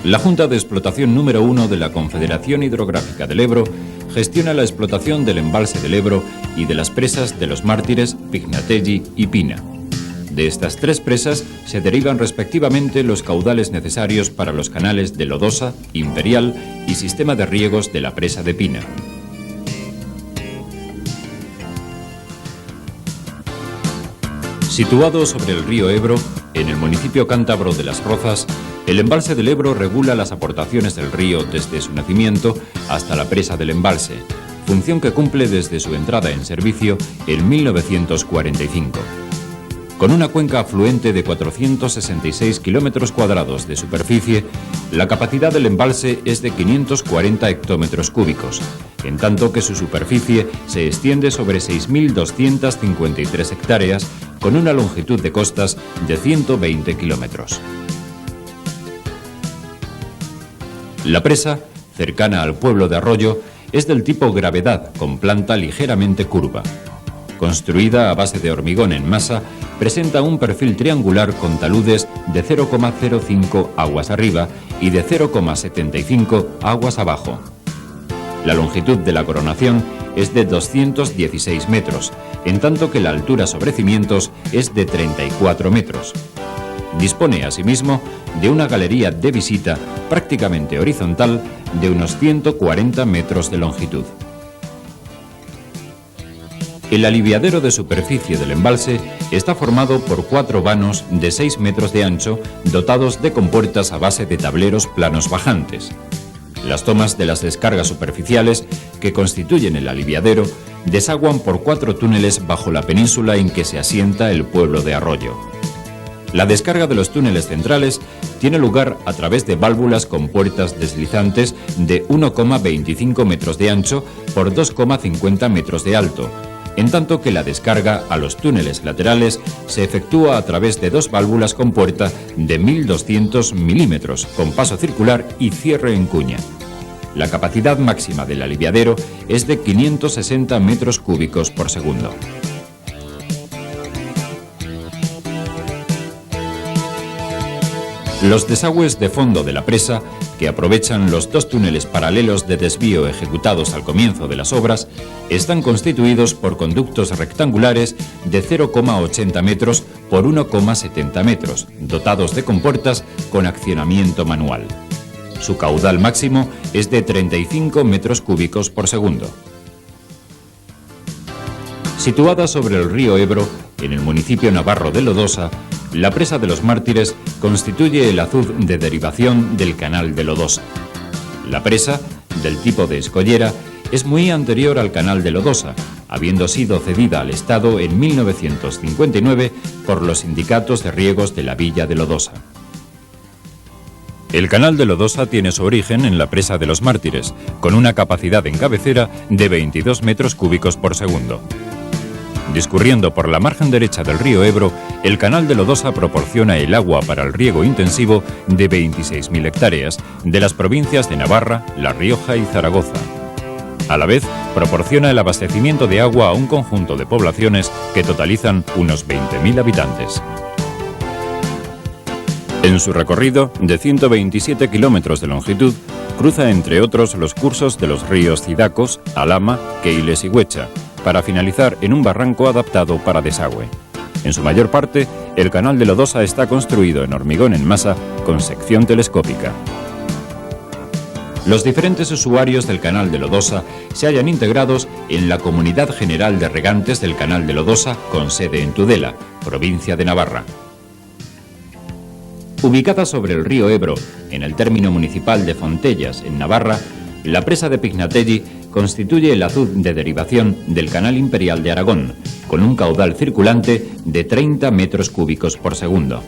La Junta de Explotación número 1 de la Confederación Hidrográfica del Ebro gestiona la explotación del embalse del Ebro y de las presas de Los Mártires, Pignatelli y Pina. De estas tres presas se derivan respectivamente los caudales necesarios para los canales de Lodosa, Imperial y sistema de riegos de la presa de Pina. Situado sobre el río Ebro, en el municipio cántabro de Las Rozas, el embalse del Ebro regula las aportaciones del río desde su nacimiento hasta la presa del embalse, función que cumple desde su entrada en servicio en 1945. Con una cuenca afluente de 466 kilómetros cuadrados de superficie, la capacidad del embalse es de 540 hectómetros cúbicos, en tanto que su superficie se extiende sobre 6.253 hectáreas con una longitud de costas de 120 kilómetros. La presa, cercana al pueblo de Arroyo, es del tipo gravedad con planta ligeramente curva. Construida a base de hormigón en masa, presenta un perfil triangular con taludes de 0,05 aguas arriba y de 0,75 aguas abajo. La longitud de la coronación es de 216 metros, en tanto que la altura sobre cimientos es de 34 metros. Dispone asimismo de una galería de visita prácticamente horizontal de unos 140 metros de longitud. El aliviadero de superficie del embalse está formado por 4 vanos de 6 metros de ancho dotados de compuertas a base de tableros planos bajantes. Las tomas de las descargas superficiales que constituyen el aliviadero desaguan por 4 túneles bajo la península en que se asienta el pueblo de Arroyo. La descarga de los túneles centrales tiene lugar a través de válvulas con puertas deslizantes de 1,25 metros de ancho por 2,50 metros de alto, en tanto que la descarga a los túneles laterales se efectúa a través de 2 válvulas con puerta de 1.200 milímetros, con paso circular y cierre en cuña. La capacidad máxima del aliviadero es de 560 metros cúbicos por segundo. Los desagües de fondo de la presa, que aprovechan los 2 túneles paralelos de desvío ejecutados al comienzo de las obras, están constituidos por conductos rectangulares de 0,80 metros por 1,70 metros, dotados de compuertas con accionamiento manual. Su caudal máximo es de 35 metros cúbicos por segundo. Situada sobre el río Ebro, en el municipio navarro de Lodosa, la presa de Los Mártires constituye el azud de derivación del canal de Lodosa. La presa, del tipo de escollera, es muy anterior al canal de Lodosa, habiendo sido cedida al Estado en 1959 por los sindicatos de riegos de la villa de Lodosa. El canal de Lodosa tiene su origen en la presa de Los Mártires, con una capacidad en cabecera de 22 metros cúbicos por segundo. Discurriendo por la margen derecha del río Ebro, el canal de Lodosa proporciona el agua para el riego intensivo de 26.000 hectáreas de las provincias de Navarra, La Rioja y Zaragoza. A la vez, proporciona el abastecimiento de agua a un conjunto de poblaciones que totalizan unos 20.000 habitantes. En su recorrido, de 127 kilómetros de longitud, cruza entre otros los cursos de los ríos Cidacos, Alhama, Keiles y Huecha, para finalizar en un barranco adaptado para desagüe. En su mayor parte, el canal de Lodosa está construido en hormigón en masa con sección telescópica. Los diferentes usuarios del canal de Lodosa se hallan integrados en la Comunidad General de Regantes del Canal de Lodosa, con sede en Tudela, provincia de Navarra. Ubicada sobre el río Ebro, en el término municipal de Fontellas, en Navarra, la presa de Pignatelli constituye el azud de derivación del Canal Imperial de Aragón, con un caudal circulante de 30 metros cúbicos por segundo.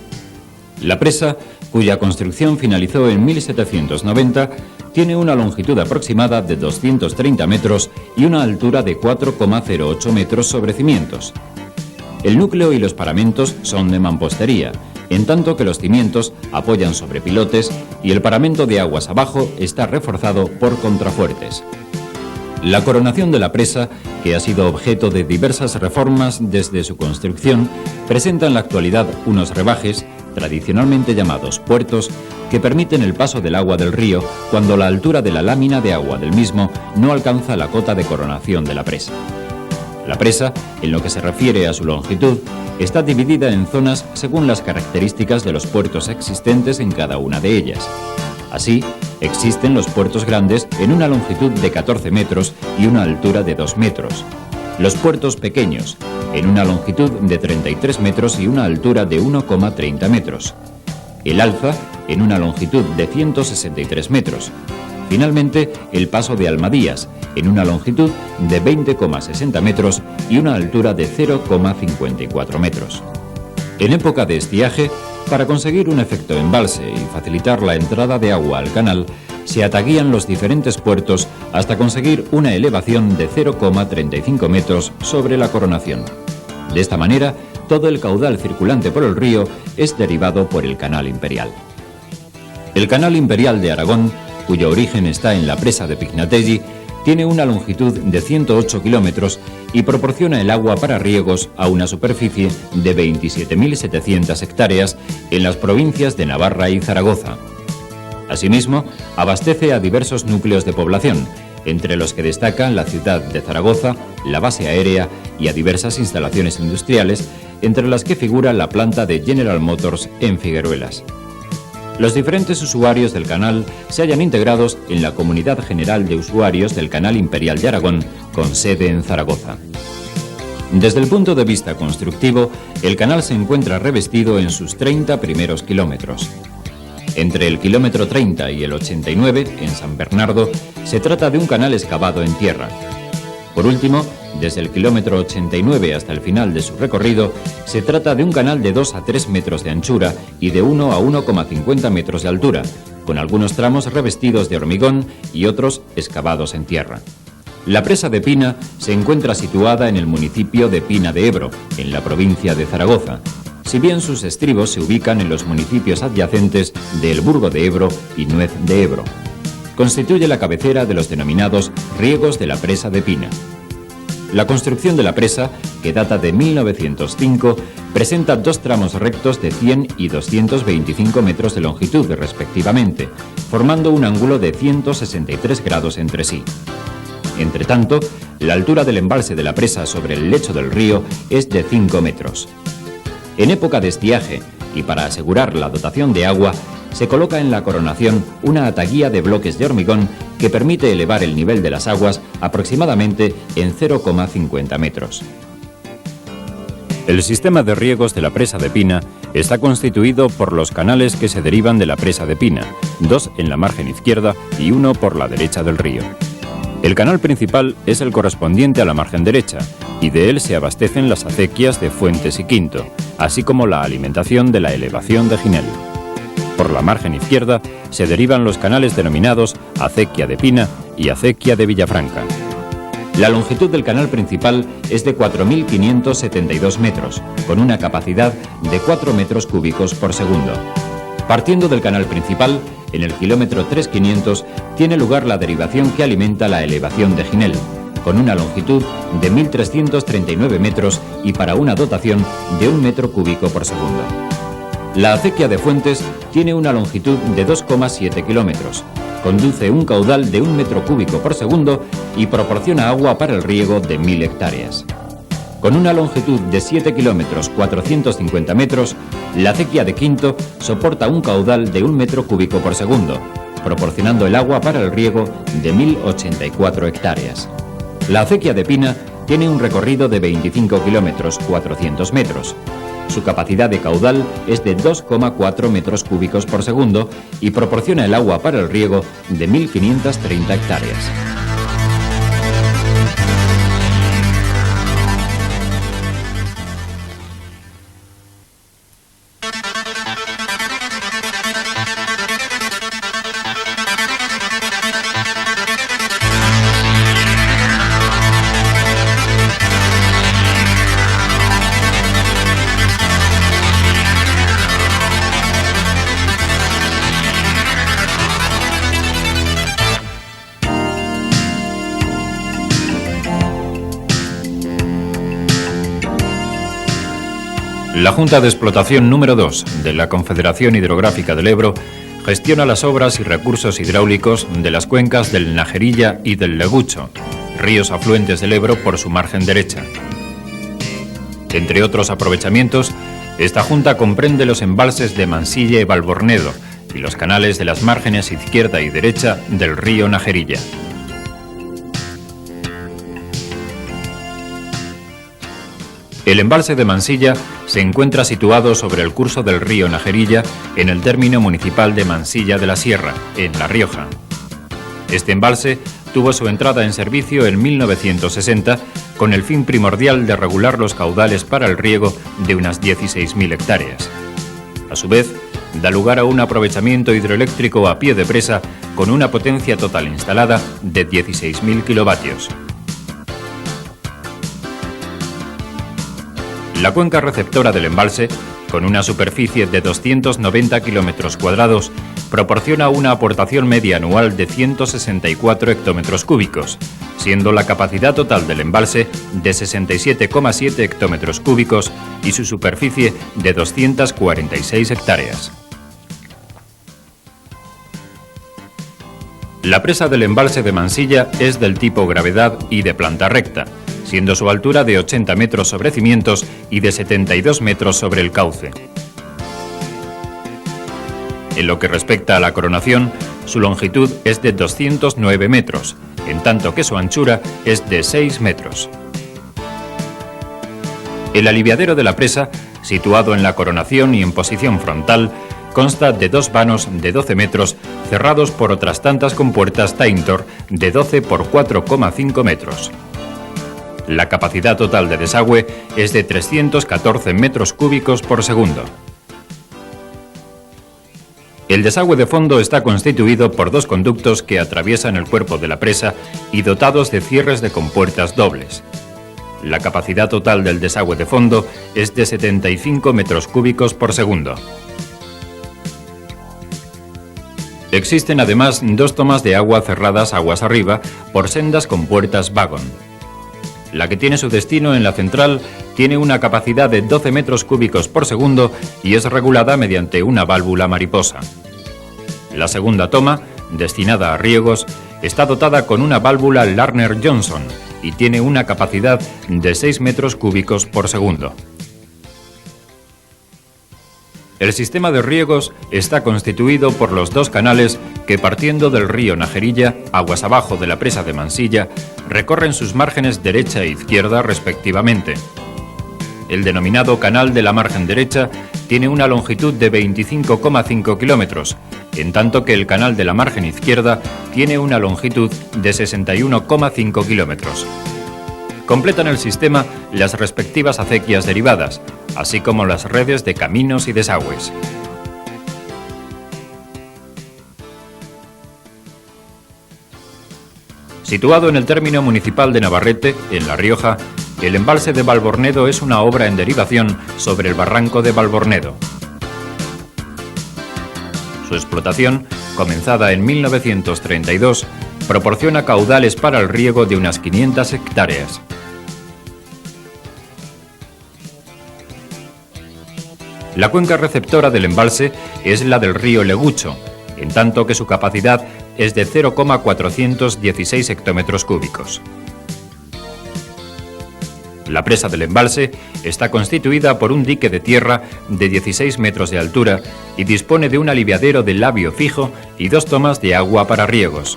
La presa, cuya construcción finalizó en 1790, tiene una longitud aproximada de 230 metros y una altura de 4,08 metros sobre cimientos. El núcleo y los paramentos son de mampostería, en tanto que los cimientos apoyan sobre pilotes y el paramento de aguas abajo está reforzado por contrafuertes. La coronación de la presa, que ha sido objeto de diversas reformas desde su construcción, presenta en la actualidad unos rebajes tradicionalmente llamados puertos, que permiten el paso del agua del río cuando la altura de la lámina de agua del mismo no alcanza la cota de coronación de la presa. La presa, en lo que se refiere a su longitud, está dividida en zonas según las características de los puertos existentes en cada una de ellas. Así, existen los puertos grandes en una longitud de 14 metros y una altura de 2 metros. Los puertos pequeños, en una longitud de 33 metros y una altura de 1,30 metros. El alza, en una longitud de 163 metros. Finalmente, el paso de Almadías, en una longitud de 20,60 metros y una altura de 0,54 metros. En época de estiaje, para conseguir un efecto embalse y facilitar la entrada de agua al canal, se ataguían los diferentes puertos hasta conseguir una elevación de 0,35 metros sobre la coronación. De esta manera, todo el caudal circulante por el río es derivado por el Canal Imperial. El Canal Imperial de Aragón, cuyo origen está en la presa de Pignatelli, tiene una longitud de 108 kilómetros y proporciona el agua para riegos a una superficie de 27.700 hectáreas en las provincias de Navarra y Zaragoza. Asimismo, abastece a diversos núcleos de población, entre los que destacan la ciudad de Zaragoza, la base aérea y a diversas instalaciones industriales, entre las que figura la planta de General Motors en Figueruelas. Los diferentes usuarios del canal se hallan integrados en la Comunidad General de Usuarios del Canal Imperial de Aragón, con sede en Zaragoza. Desde el punto de vista constructivo, el canal se encuentra revestido en sus 30 primeros kilómetros. Entre el kilómetro 30 y el 89, en San Bernardo, se trata de un canal excavado en tierra. Por último, desde el kilómetro 89 hasta el final de su recorrido, se trata de un canal de 2 a 3 metros de anchura y de 1 a 1,50 metros de altura, con algunos tramos revestidos de hormigón y otros excavados en tierra. La presa de Pina se encuentra situada en el municipio de Pina de Ebro, en la provincia de Zaragoza, si bien sus estribos se ubican en los municipios adyacentes de El Burgo de Ebro y Nuez de Ebro. Constituye la cabecera de los denominados riegos de la presa de Pina. La construcción de la presa, que data de 1905, presenta dos tramos rectos de 100 y 225 metros de longitud respectivamente, formando un ángulo de 163 grados entre sí. Entre tanto, la altura del embalse de la presa sobre el lecho del río es de 5 metros. En época de estiaje, y para asegurar la dotación de agua, se coloca en la coronación una ataguía de bloques de hormigón que permite elevar el nivel de las aguas aproximadamente en 0,50 metros. El sistema de riegos de la presa de Pina está constituido por los canales que se derivan de la presa de Pina, 2 en la margen izquierda y 1 por la derecha del río. El canal principal es el correspondiente a la margen derecha, y de él se abastecen las acequias de Fuentes y Quinto, así como la alimentación de la elevación de Ginel. Por la margen izquierda se derivan los canales denominados Acequia de Pina y Acequia de Villafranca. La longitud del canal principal es de 4.572 metros, con una capacidad de 4 metros cúbicos por segundo. Partiendo del canal principal, en el kilómetro 3500 tiene lugar la derivación que alimenta la elevación de Ginel, con una longitud de 1.339 metros y para una dotación de 1 metro cúbico por segundo. La acequia de Fuentes tiene una longitud de 2,7 kilómetros, conduce un caudal de 1 metro cúbico por segundo y proporciona agua para el riego de 1.000 hectáreas. Con una longitud de 7 kilómetros 450 metros, la acequia de Quinto soporta un caudal de 1 metro cúbico por segundo, proporcionando el agua para el riego de 1.084 hectáreas. La acequia de Pina tiene un recorrido de 25 kilómetros 400 metros. Su capacidad de caudal es de 2,4 metros cúbicos por segundo y proporciona el agua para el riego de 1.530 hectáreas. La Junta de Explotación número 2 de la Confederación Hidrográfica del Ebro gestiona las obras y recursos hidráulicos de las cuencas del Najerilla y del Legucho, ríos afluentes del Ebro por su margen derecha. Entre otros aprovechamientos, esta Junta comprende los embalses de Mansilla y Valbornedo y los canales de las márgenes izquierda y derecha del río Najerilla. El embalse de Mansilla se encuentra situado sobre el curso del río Najerilla en el término municipal de Mansilla de la Sierra, en La Rioja. Este embalse tuvo su entrada en servicio en 1960 con el fin primordial de regular los caudales para el riego de unas 16.000 hectáreas. A su vez, da lugar a un aprovechamiento hidroeléctrico a pie de presa con una potencia total instalada de 16.000 kilovatios. La cuenca receptora del embalse, con una superficie de 290 kilómetros cuadrados, proporciona una aportación media anual de 164 hectómetros cúbicos, siendo la capacidad total del embalse de 67,7 hectómetros cúbicos y su superficie de 246 hectáreas. La presa del embalse de Mansilla es del tipo gravedad y de planta recta, siendo su altura de 80 metros sobre cimientos y de 72 metros sobre el cauce. En lo que respecta a la coronación, su longitud es de 209 metros, en tanto que su anchura es de 6 metros. El aliviadero de la presa, situado en la coronación y en posición frontal, consta de 2 vanos de 12 metros cerrados por otras tantas compuertas Taintor de 12 por 4,5 metros. La capacidad total de desagüe es de 314 metros cúbicos por segundo. El desagüe de fondo está constituido por 2 conductos que atraviesan el cuerpo de la presa y dotados de cierres de compuertas dobles. La capacidad total del desagüe de fondo es de 75 metros cúbicos por segundo. Existen además 2 tomas de agua cerradas aguas arriba por sendas compuertas Vagon. La que tiene su destino en la central tiene una capacidad de 12 metros cúbicos por segundo y es regulada mediante una válvula mariposa. La segunda toma, destinada a riegos, está dotada con una válvula Lerner-Johnson y tiene una capacidad de 6 metros cúbicos por segundo. El sistema de riegos está constituido por los 2 canales que, partiendo del río Najerilla, aguas abajo de la presa de Mansilla, recorren sus márgenes derecha e izquierda respectivamente. El denominado canal de la margen derecha tiene una longitud de 25,5 kilómetros, en tanto que el canal de la margen izquierda tiene una longitud de 61,5 kilómetros. Completan el sistema las respectivas acequias derivadas, así como las redes de caminos y desagües. Situado en el término municipal de Navarrete, en La Rioja, el embalse de Valbornedo es una obra en derivación sobre el barranco de Valbornedo. Su explotación, comenzada en 1932, proporciona caudales para el riego de unas 500 hectáreas. La cuenca receptora del embalse es la del río Legucho, en tanto que su capacidad es de 0,416 hectómetros cúbicos. La presa del embalse está constituida por un dique de tierra de 16 metros de altura y dispone de un aliviadero de labio fijo y 2 tomas de agua para riegos.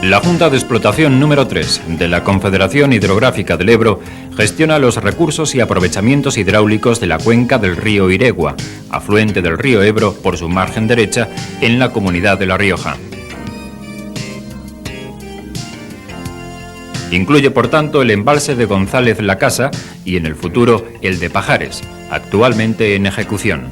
La Junta de Explotación número 3 de la Confederación Hidrográfica del Ebro gestiona los recursos y aprovechamientos hidráulicos de la cuenca del río Iregua, afluente del río Ebro por su margen derecha en la comunidad de La Rioja. Incluye, por tanto, el embalse de González La Casa y, en el futuro, el de Pajares, actualmente en ejecución.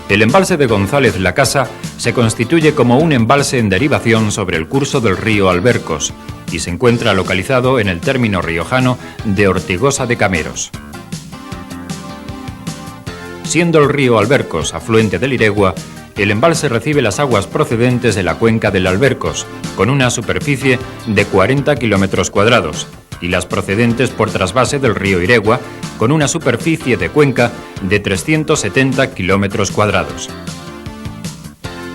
El embalse de González La Casa se constituye como un embalse en derivación sobre el curso del río Albercos y se encuentra localizado en el término riojano de Ortigosa de Cameros. Siendo el río Albercos afluente del Iregua, el embalse recibe las aguas procedentes de la cuenca del Albercos, con una superficie de 40 kilómetros cuadrados, y las procedentes por trasvase del río Iregua, con una superficie de cuenca de 370 kilómetros cuadrados.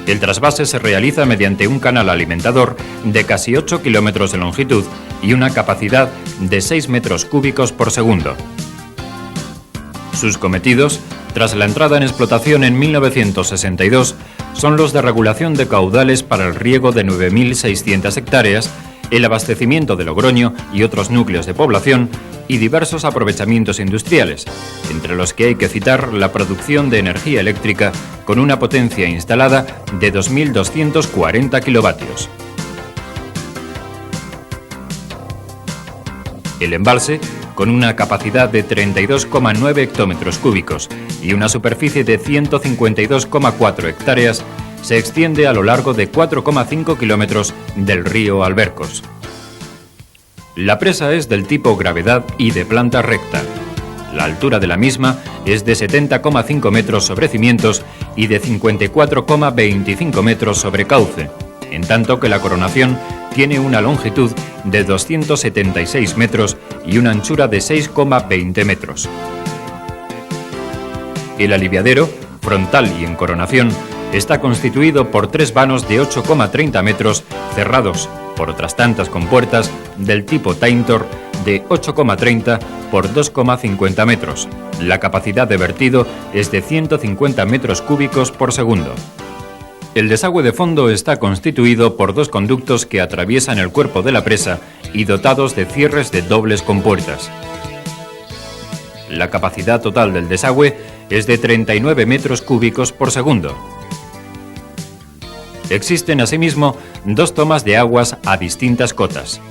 El trasvase se realiza mediante un canal alimentador de casi 8 kilómetros de longitud y una capacidad de 6 metros cúbicos por segundo. Sus cometidos, tras la entrada en explotación en 1962, son los de regulación de caudales para el riego de 9.600 hectáreas, el abastecimiento de Logroño y otros núcleos de población y diversos aprovechamientos industriales, entre los que hay que citar la producción de energía eléctrica con una potencia instalada de 2.240 kilovatios. El embalse, con una capacidad de 32,9 hectómetros cúbicos y una superficie de 152,4 hectáreas, se extiende a lo largo de 4,5 kilómetros del río Albercos. La presa es del tipo gravedad y de planta recta. La altura de la misma es de 70,5 metros sobre cimientos y de 54,25 metros sobre cauce, en tanto que la coronación tiene una longitud de 276 metros y una anchura de 6,20 metros. El aliviadero, frontal y en coronación, está constituido por 3 vanos de 8,30 metros cerrados por otras tantas compuertas del tipo Taintor de 8,30 por 2,50 metros. La capacidad de vertido es de 150 metros cúbicos por segundo. El desagüe de fondo está constituido por 2 conductos que atraviesan el cuerpo de la presa y dotados de cierres de dobles compuertas. La capacidad total del desagüe es de 39 metros cúbicos por segundo. Existen asimismo 2 tomas de aguas a distintas cotas.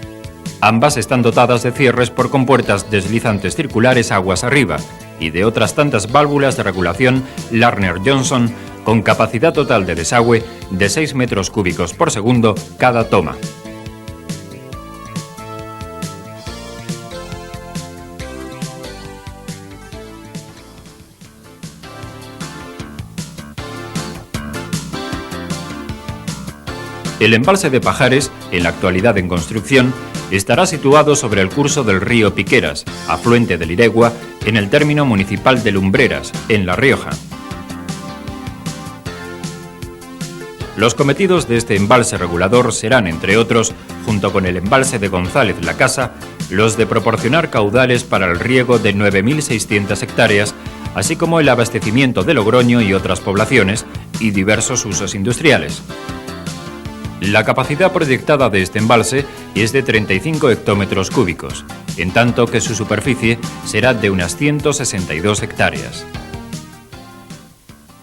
Ambas están dotadas de cierres por compuertas deslizantes circulares aguas arriba y de otras tantas válvulas de regulación Lerner-Johnson con capacidad total de desagüe de 6 metros cúbicos por segundo cada toma. El embalse de Pajares, en la actualidad en construcción, estará situado sobre el curso del río Piqueras, afluente del Iregua, en el término municipal de Lumbreras, en La Rioja. Los cometidos de este embalse regulador serán, entre otros, junto con el embalse de González La Casa, los de proporcionar caudales para el riego de 9.600 hectáreas, así como el abastecimiento de Logroño y otras poblaciones y diversos usos industriales. La capacidad proyectada de este embalse es de 35 hectómetros cúbicos, en tanto que su superficie será de unas 162 hectáreas.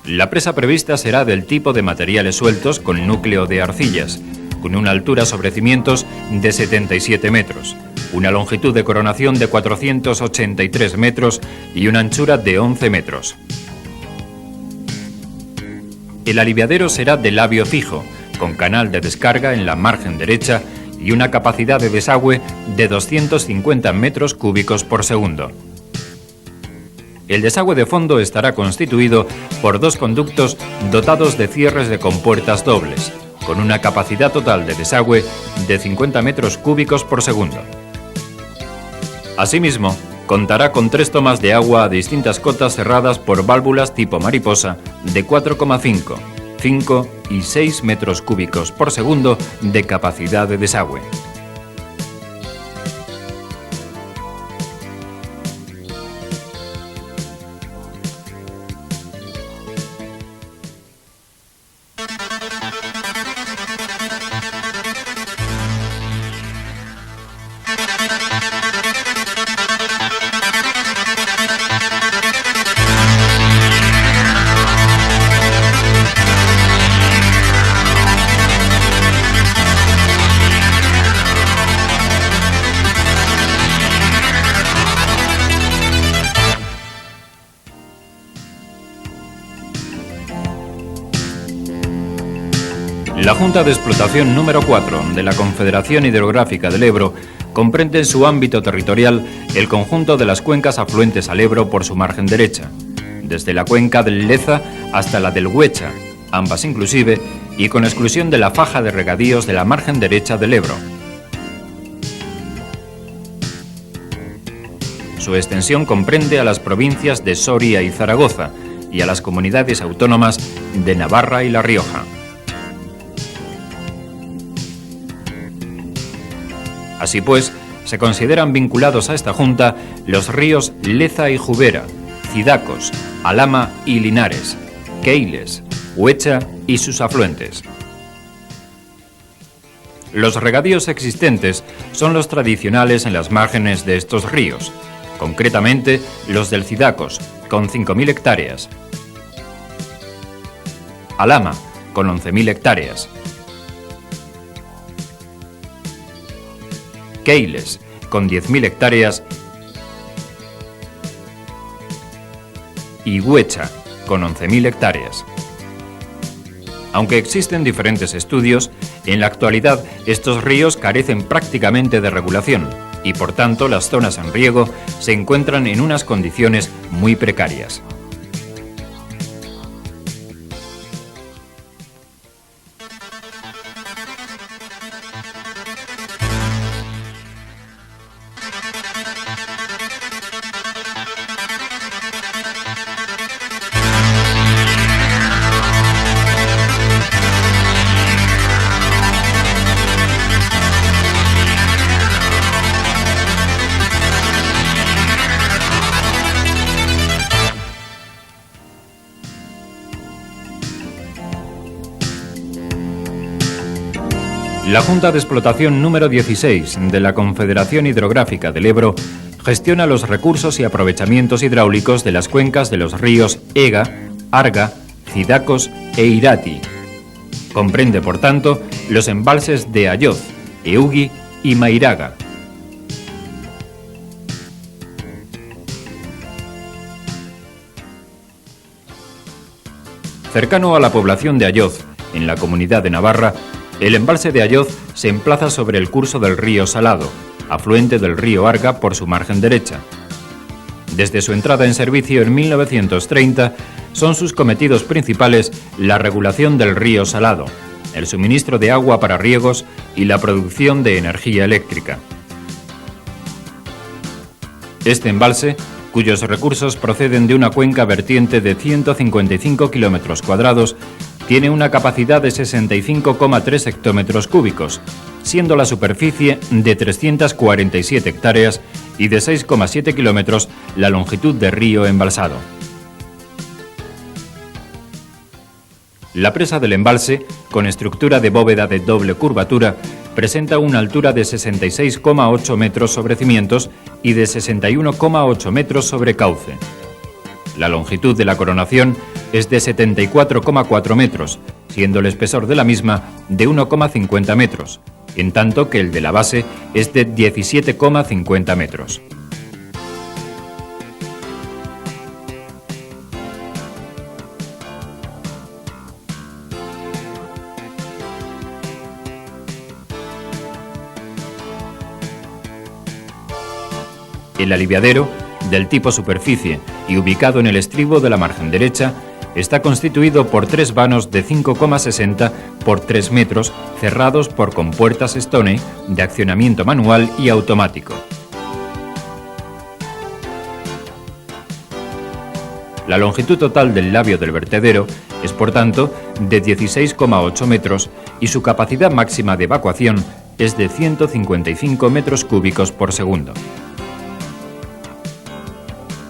La presa prevista será del tipo de materiales sueltos con núcleo de arcillas, con una altura sobre cimientos de 77 metros, una longitud de coronación de 483 metros y una anchura de 11 metros. El aliviadero será de labio fijo, con canal de descarga en la margen derecha y una capacidad de desagüe de 250 metros cúbicos por segundo. El desagüe de fondo estará constituido por 2 conductos dotados de cierres de compuertas dobles, con una capacidad total de desagüe de 50 metros cúbicos por segundo. Asimismo, contará con 3 tomas de agua a distintas cotas cerradas por válvulas tipo mariposa de 4,5, 5 y 6 metros cúbicos por segundo de capacidad de desagüe. La Junta de Explotación número 4 de la Confederación Hidrográfica del Ebro comprende en su ámbito territorial el conjunto de las cuencas afluentes al Ebro por su margen derecha, desde la cuenca del Leza hasta la del Huecha, ambas inclusive, y con exclusión de la faja de regadíos de la margen derecha del Ebro. Su extensión comprende a las provincias de Soria y Zaragoza y a las comunidades autónomas de Navarra y La Rioja. Así pues, se consideran vinculados a esta Junta los ríos Leza y Jubera, Cidacos, Alhama y Linares, Keiles, Huecha y sus afluentes. Los regadíos existentes son los tradicionales en las márgenes de estos ríos, concretamente los del Cidacos, con 5.000 hectáreas, Alhama, con 11.000 hectáreas, Keiles, con 10.000 hectáreas, y Huecha, con 11.000 hectáreas. Aunque existen diferentes estudios, en la actualidad estos ríos carecen prácticamente de regulación y por tanto las zonas en riego se encuentran en unas condiciones muy precarias. La Junta de Explotación número 16 de la Confederación Hidrográfica del Ebro gestiona los recursos y aprovechamientos hidráulicos de las cuencas de los ríos Ega, Arga, Cidacos e Irati. Comprende, por tanto, los embalses de Ayoz, Eugui y Mairaga. Cercano a la población de Ayoz, en la Comunidad de Navarra, el embalse de Ayoz se emplaza sobre el curso del río Salado, afluente del río Arga por su margen derecha. Desde su entrada en servicio en 1930, son sus cometidos principales la regulación del río Salado, el suministro de agua para riegos y la producción de energía eléctrica. Este embalse, cuyos recursos proceden de una cuenca vertiente de 155 kilómetros cuadrados, tiene una capacidad de 65,3 hectómetros cúbicos, siendo la superficie de 347 hectáreas y de 6,7 kilómetros la longitud de río embalsado. La presa del embalse, con estructura de bóveda de doble curvatura, presenta una altura de 66,8 metros sobre cimientos y de 61,8 metros sobre cauce. La longitud de la coronación es de 74,4 metros, siendo el espesor de la misma de 1,50 metros, en tanto que el de la base es de 17,50 metros. El aliviadero, del tipo superficie y ubicado en el estribo de la margen derecha, está constituido por 3 vanos de 5,60 por 3 metros cerrados por compuertas Stone de accionamiento manual y automático. La longitud total del labio del vertedero es, por tanto, de 16,8 metros y su capacidad máxima de evacuación es de 155 metros cúbicos por segundo.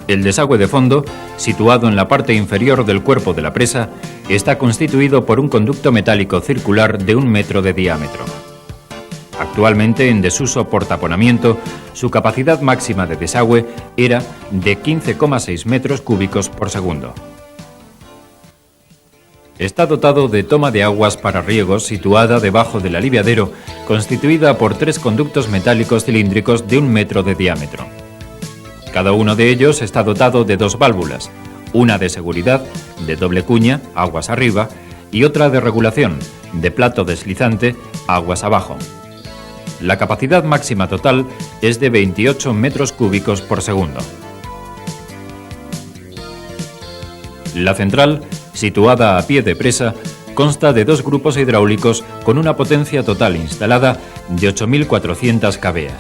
El desagüe de fondo, situado en la parte inferior del cuerpo de la presa, está constituido por un conducto metálico circular de 1 metro de diámetro. Actualmente en desuso por taponamiento, su capacidad máxima de desagüe era de 15,6 metros cúbicos por segundo. Está dotado de toma de aguas para riegos situada debajo del aliviadero, constituida por 3 conductos metálicos cilíndricos de 1 metro de diámetro. Cada uno de ellos está dotado de 2 válvulas, una de seguridad, de doble cuña, aguas arriba, y otra de regulación, de plato deslizante, aguas abajo. La capacidad máxima total es de 28 metros cúbicos por segundo. La central, situada a pie de presa, consta de 2 grupos hidráulicos con una potencia total instalada de 8.400 kVA.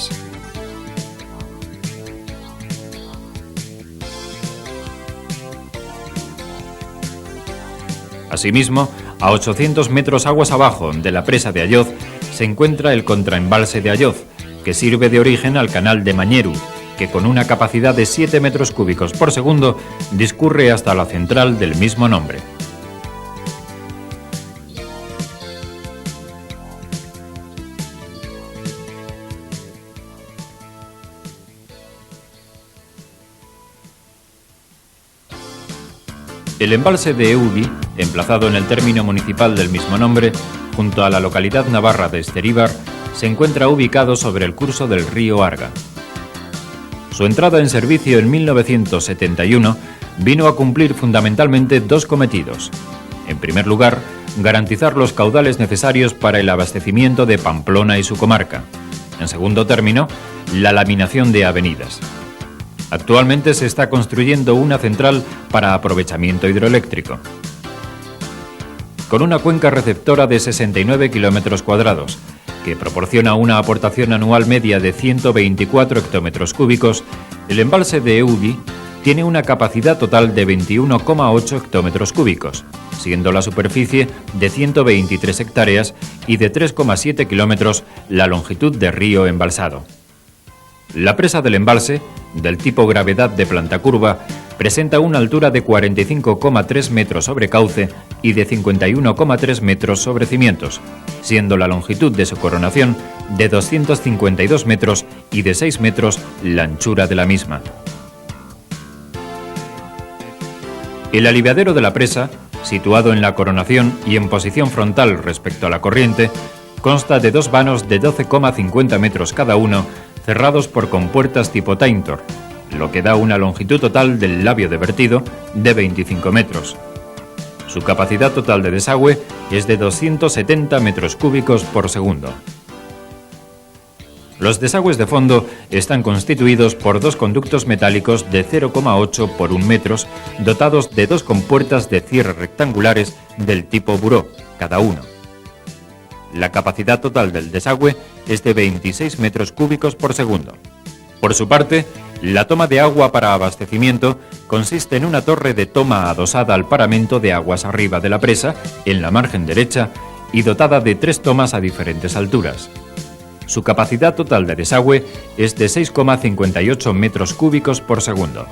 Asimismo, a 800 metros aguas abajo de la presa de Ayoz se encuentra el contraembalse de Ayoz, que sirve de origen al canal de Mañeru, que con una capacidad de 7 metros cúbicos por segundo discurre hasta la central del mismo nombre. El embalse de Eubi, emplazado en el término municipal del mismo nombre, junto a la localidad navarra de Esteríbar, se encuentra ubicado sobre el curso del río Arga. Su entrada en servicio en 1971 vino a cumplir fundamentalmente 2 cometidos. En primer lugar, garantizar los caudales necesarios para el abastecimiento de Pamplona y su comarca. En segundo término, la laminación de avenidas. Actualmente se está construyendo una central para aprovechamiento hidroeléctrico. Con una cuenca receptora de 69 kilómetros cuadrados, que proporciona una aportación anual media de 124 hectómetros cúbicos, el embalse de Eubi tiene una capacidad total de 21,8 hectómetros cúbicos, siendo la superficie de 123 hectáreas y de 3,7 kilómetros la longitud de río embalsado. La presa del embalse, del tipo gravedad de planta curva, presenta una altura de 45,3 metros sobre cauce y de 51,3 metros sobre cimientos, siendo la longitud de su coronación de 252 metros y de 6 metros la anchura de la misma. El aliviadero de la presa, situado en la coronación y en posición frontal respecto a la corriente, consta de 2 vanos de 12,50 metros cada uno, cerrados por compuertas tipo Taintor, lo que da una longitud total del labio de vertido de 25 metros. Su capacidad total de desagüe es de 270 metros cúbicos por segundo. Los desagües de fondo están constituidos por 2 conductos metálicos de 0,8 por 1 metros, dotados de 2 compuertas de cierre rectangulares del tipo Buró, cada uno. La capacidad total del desagüe es de 26 metros cúbicos por segundo. Por su parte, la toma de agua para abastecimiento consiste en una torre de toma adosada al paramento de aguas arriba de la presa, en la margen derecha, y dotada de 3 tomas a diferentes alturas. Su capacidad total de desagüe es de 6,58 metros cúbicos por segundo.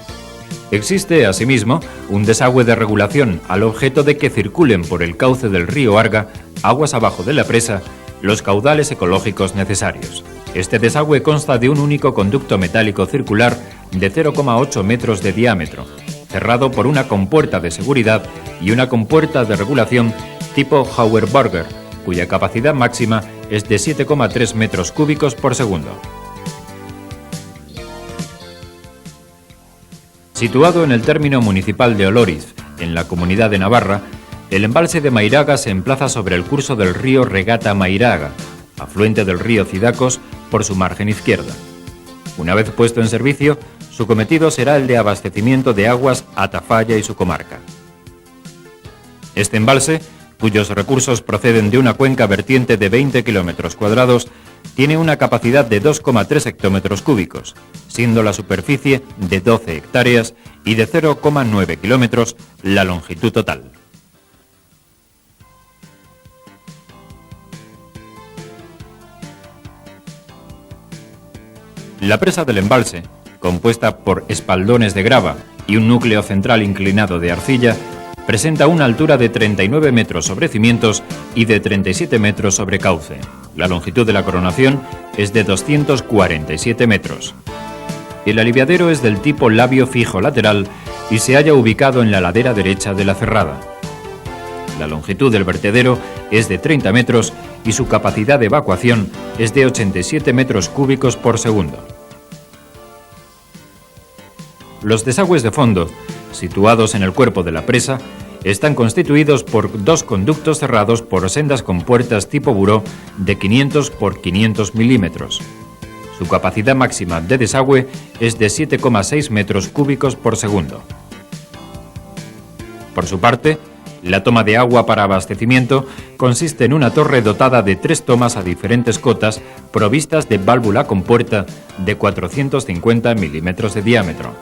Existe, asimismo, un desagüe de regulación al objeto de que circulen por el cauce del río Arga, aguas abajo de la presa, los caudales ecológicos necesarios. Este desagüe consta de un único conducto metálico circular de 0,8 metros de diámetro, cerrado por una compuerta de seguridad y una compuerta de regulación tipo Hauerburger, cuya capacidad máxima es de 7,3 metros cúbicos por segundo. Situado en el término municipal de Olóriz, en la Comunidad de Navarra, el embalse de Mairaga se emplaza sobre el curso del río Regata-Mairaga, afluente del río Cidacos, por su margen izquierda. Una vez puesto en servicio, su cometido será el de abastecimiento de aguas a Tafalla y su comarca. Este embalse, cuyos recursos proceden de una cuenca vertiente de 20 kilómetros cuadrados, tiene una capacidad de 2,3 hectómetros cúbicos, siendo la superficie de 12 hectáreas y de 0,9 kilómetros la longitud total. La presa del embalse, compuesta por espaldones de grava y un núcleo central inclinado de arcilla, presenta una altura de 39 metros sobre cimientos y de 37 metros sobre cauce. La longitud de la coronación es de 247 metros. El aliviadero es del tipo labio fijo lateral y se halla ubicado en la ladera derecha de la cerrada. La longitud del vertedero es de 30 metros y su capacidad de evacuación es de 87 metros cúbicos por segundo. Los desagües de fondo, situados en el cuerpo de la presa, están constituidos por dos conductos cerrados por sendas compuertas tipo buró de 500 por 500 milímetros. Su capacidad máxima de desagüe es de 7,6 metros cúbicos por segundo. Por su parte, la toma de agua para abastecimiento consiste en una torre dotada de 3 tomas a diferentes cotas provistas de válvula compuerta de 450 milímetros de diámetro.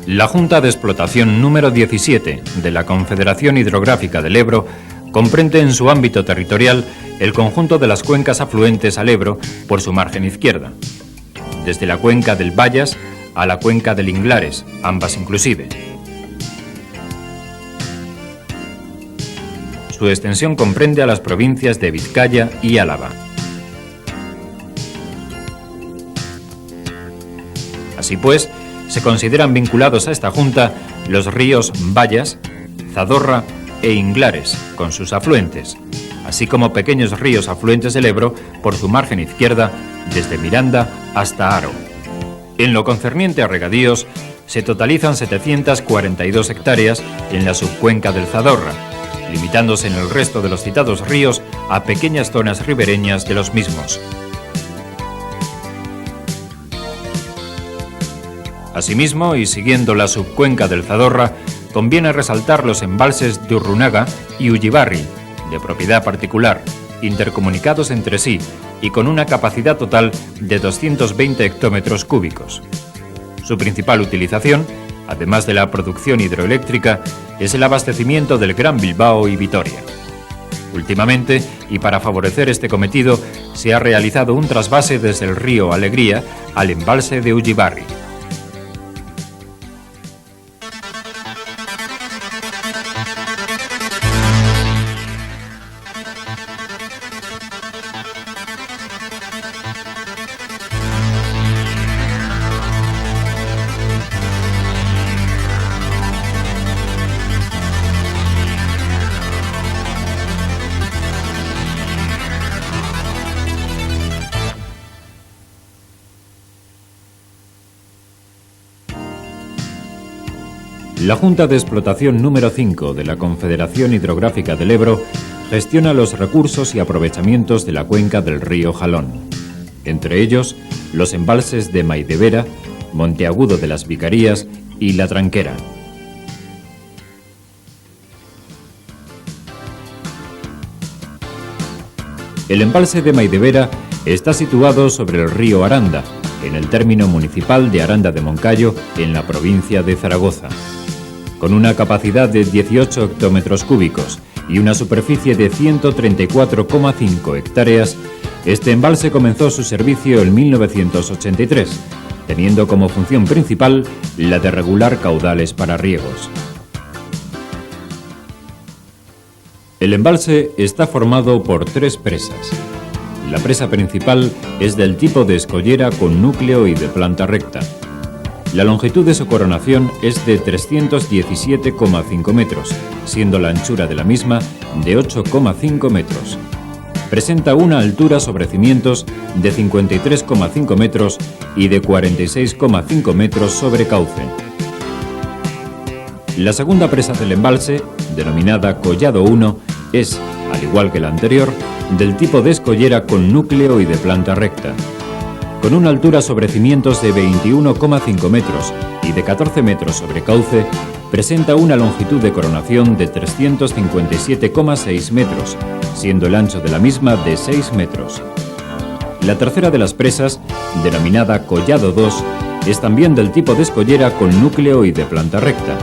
La Junta de Explotación número 17 de la Confederación Hidrográfica del Ebro comprende en su ámbito territorial el conjunto de las cuencas afluentes al Ebro por su margen izquierda, desde la cuenca del Bayas a la cuenca del Inglares, ambas inclusive. Su extensión comprende a las provincias de Vizcaya y Álava. Así pues, se consideran vinculados a esta junta los ríos Bayas, Zadorra e Inglares, con sus afluentes, así como pequeños ríos afluentes del Ebro por su margen izquierda, desde Miranda hasta Haro. En lo concerniente a regadíos, se totalizan 742 hectáreas en la subcuenca del Zadorra, limitándose en el resto de los citados ríos a pequeñas zonas ribereñas de los mismos. Asimismo, y siguiendo la subcuenca del Zadorra, conviene resaltar los embalses de Urrunaga y Ullibarri, de propiedad particular, intercomunicados entre sí y con una capacidad total de 220 hectómetros cúbicos. Su principal utilización, además de la producción hidroeléctrica, es el abastecimiento del Gran Bilbao y Vitoria. Últimamente, y para favorecer este cometido, se ha realizado un trasvase desde el río Alegría al embalse de Ullibarri. La Junta de Explotación número 5 de la Confederación Hidrográfica del Ebro gestiona los recursos y aprovechamientos de la cuenca del río Jalón, entre ellos los embalses de Maidevera, Monteagudo de las Vicarías y La Tranquera. El embalse de Maidevera está situado sobre el río Aranda, en el término municipal de Aranda de Moncayo, en la provincia de Zaragoza. Con una capacidad de 18 hectómetros cúbicos y una superficie de 134,5 hectáreas, este embalse comenzó su servicio en 1983, teniendo como función principal la de regular caudales para riegos. El embalse está formado por 3 presas. La presa principal es del tipo de escollera con núcleo y de planta recta. La longitud de su coronación es de 317,5 metros, siendo la anchura de la misma de 8,5 metros. Presenta una altura sobre cimientos de 53,5 metros y de 46,5 metros sobre cauce. La segunda presa del embalse, denominada Collado 1, es, al igual que la anterior, del tipo de escollera con núcleo y de planta recta. Con una altura sobre cimientos de 21,5 metros y de 14 metros sobre cauce, presenta una longitud de coronación de 357,6 metros, siendo el ancho de la misma de 6 metros. La tercera de las presas, denominada Collado 2, es también del tipo de escollera con núcleo y de planta recta.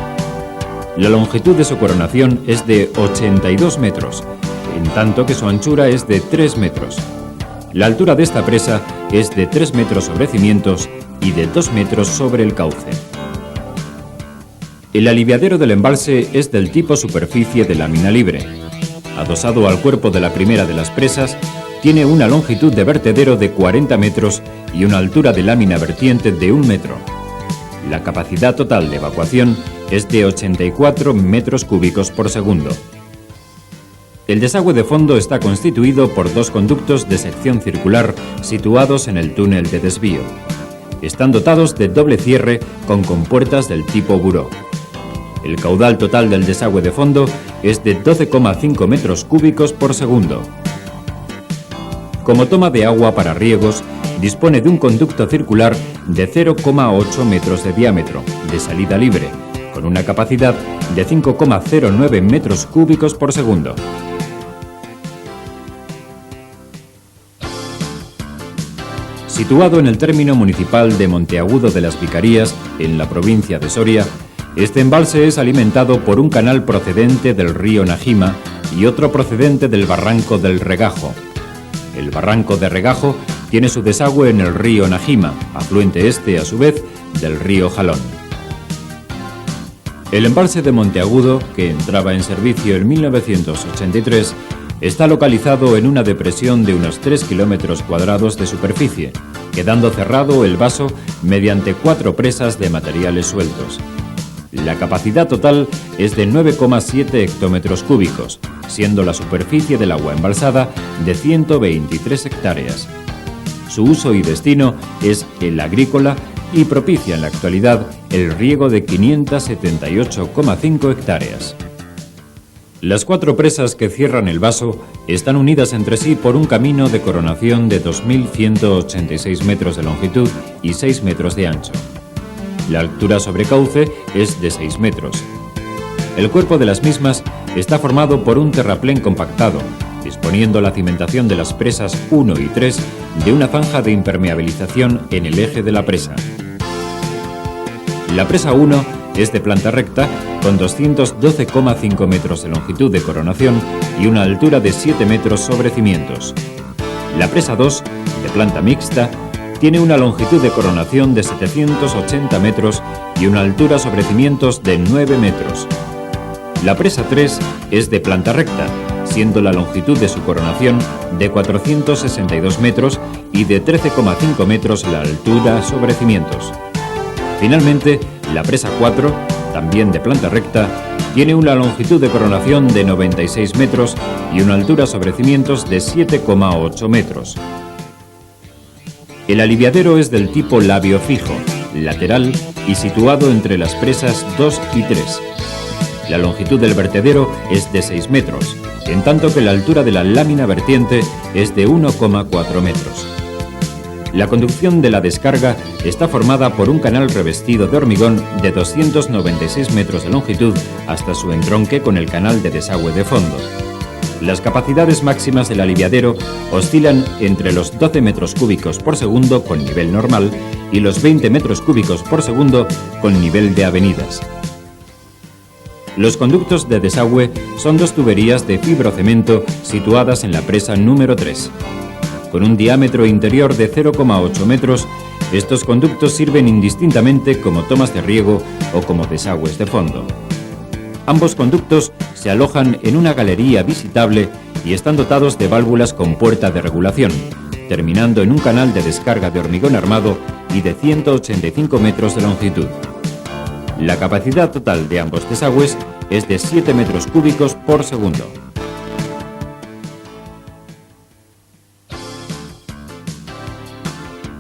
La longitud de su coronación es de 82 metros, en tanto que su anchura es de 3 metros. La altura de esta presa es de 3 metros sobre cimientos y de 2 metros sobre el cauce. El aliviadero del embalse es del tipo superficie de lámina libre. Adosado al cuerpo de la primera de las presas, tiene una longitud de vertedero de 40 metros y una altura de lámina vertiente de 1 metro. La capacidad total de evacuación es de 84 metros cúbicos por segundo. El desagüe de fondo está constituido por 2 conductos de sección circular situados en el túnel de desvío. Están dotados de doble cierre con compuertas del tipo buró. El caudal total del desagüe de fondo es de 12,5 metros cúbicos por segundo. Como toma de agua para riegos, dispone de un conducto circular de 0,8 metros de diámetro, de salida libre, con una capacidad de 5,09 metros cúbicos por segundo. Situado en el término municipal de Monteagudo de las Vicarías, en la provincia de Soria, este embalse es alimentado por un canal procedente del río Najima y otro procedente del barranco del Regajo. El barranco de Regajo tiene su desagüe en el río Najima, afluente este, a su vez, del río Jalón. El embalse de Monteagudo, que entraba en servicio en 1983, está localizado en una depresión de unos 3 kilómetros cuadrados de superficie, quedando cerrado el vaso mediante 4 presas de materiales sueltos. La capacidad total es de 9,7 hectómetros cúbicos, siendo la superficie del agua embalsada de 123 hectáreas. Su uso y destino es el agrícola y propicia en la actualidad el riego de 578,5 hectáreas. Las 4 presas que cierran el vaso están unidas entre sí por un camino de coronación de 2.186 metros de longitud y 6 metros de ancho. La altura sobre cauce es de 6 metros. El cuerpo de las mismas está formado por un terraplén compactado, disponiendo la cimentación de las presas 1 y 3 de una zanja de impermeabilización en el eje de la presa. La presa 1 es de planta recta, con 212,5 metros de longitud de coronación y una altura de 7 metros sobre cimientos. La presa 2, de planta mixta, tiene una longitud de coronación de 780 metros y una altura sobre cimientos de 9 metros. La presa 3 es de planta recta, siendo la longitud de su coronación de 462 metros y de 13,5 metros la altura sobre cimientos. Finalmente, la presa 4, también de planta recta, tiene una longitud de coronación de 96 metros y una altura sobre cimientos de 7,8 metros. El aliviadero es del tipo labio fijo, lateral y situado entre las presas 2 y 3. La longitud del vertedero es de 6 metros, en tanto que la altura de la lámina vertiente es de 1,4 metros. La conducción de la descarga está formada por un canal revestido de hormigón de 296 metros de longitud hasta su entronque con el canal de desagüe de fondo. Las capacidades máximas del aliviadero oscilan entre los 12 metros cúbicos por segundo con nivel normal y los 20 metros cúbicos por segundo con nivel de avenidas. Los conductos de desagüe son 2 tuberías de fibrocemento situadas en la presa número 3. Con un diámetro interior de 0,8 metros, estos conductos sirven indistintamente como tomas de riego o como desagües de fondo. Ambos conductos se alojan en una galería visitable y están dotados de válvulas con puerta de regulación, terminando en un canal de descarga de hormigón armado y de 185 metros de longitud. La capacidad total de ambos desagües es de 7 metros cúbicos por segundo.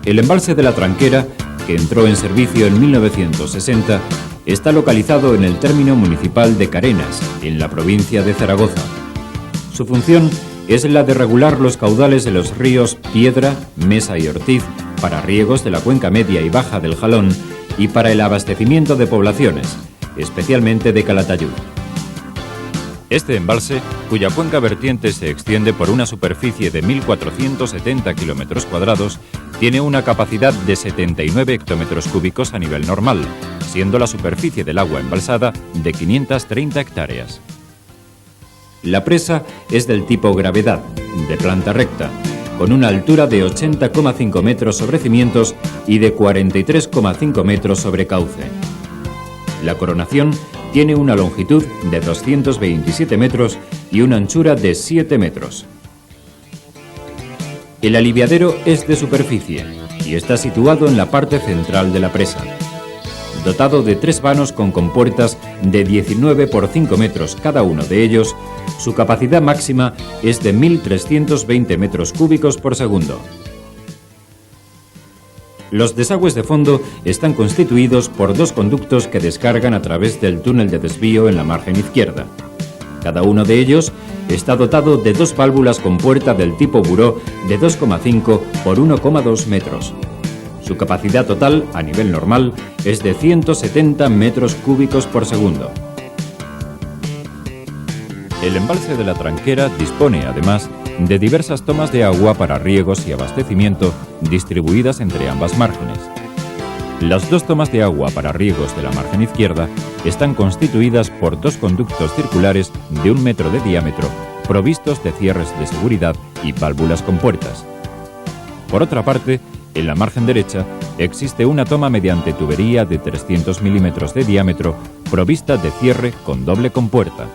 El embalse de la Tranquera, que entró en servicio en 1960, está localizado en el término municipal de Carenas, en la provincia de Zaragoza. Su función es la de regular los caudales de los ríos Piedra, Mesa y Ortiz para riegos de la cuenca media y baja del Jalón y para el abastecimiento de poblaciones, especialmente de Calatayud. Este embalse, cuya cuenca vertiente se extiende por una superficie de 1.470 kilómetros cuadrados, tiene una capacidad de 79 hectómetros cúbicos a nivel normal, siendo la superficie del agua embalsada de 530 hectáreas. La presa es del tipo gravedad, de planta recta, con una altura de 80,5 metros sobre cimientos y de 43,5 metros sobre cauce. La coronación tiene una longitud de 227 metros y una anchura de 7 metros. El aliviadero es de superficie y está situado en la parte central de la presa. Dotado de 3 vanos con compuertas de 19 por 5 metros cada uno de ellos, su capacidad máxima es de 1.320 metros cúbicos por segundo. Los desagües de fondo están constituidos por 2 conductos que descargan a través del túnel de desvío en la margen izquierda. Cada uno de ellos está dotado de 2 válvulas con puerta del tipo Buró de 2,5 por 1,2 metros. Su capacidad total, a nivel normal, es de 170 metros cúbicos por segundo. El embalse de la Tranquera dispone, además, de diversas tomas de agua para riegos y abastecimiento distribuidas entre ambas márgenes. Las 2 tomas de agua para riegos de la margen izquierda están constituidas por 2 conductos circulares de 1 metro de diámetro, provistos de cierres de seguridad y válvulas con puertas. Por otra parte, en la margen derecha existe una toma mediante tubería de 300 milímetros de diámetro, provista de cierre con doble compuerta.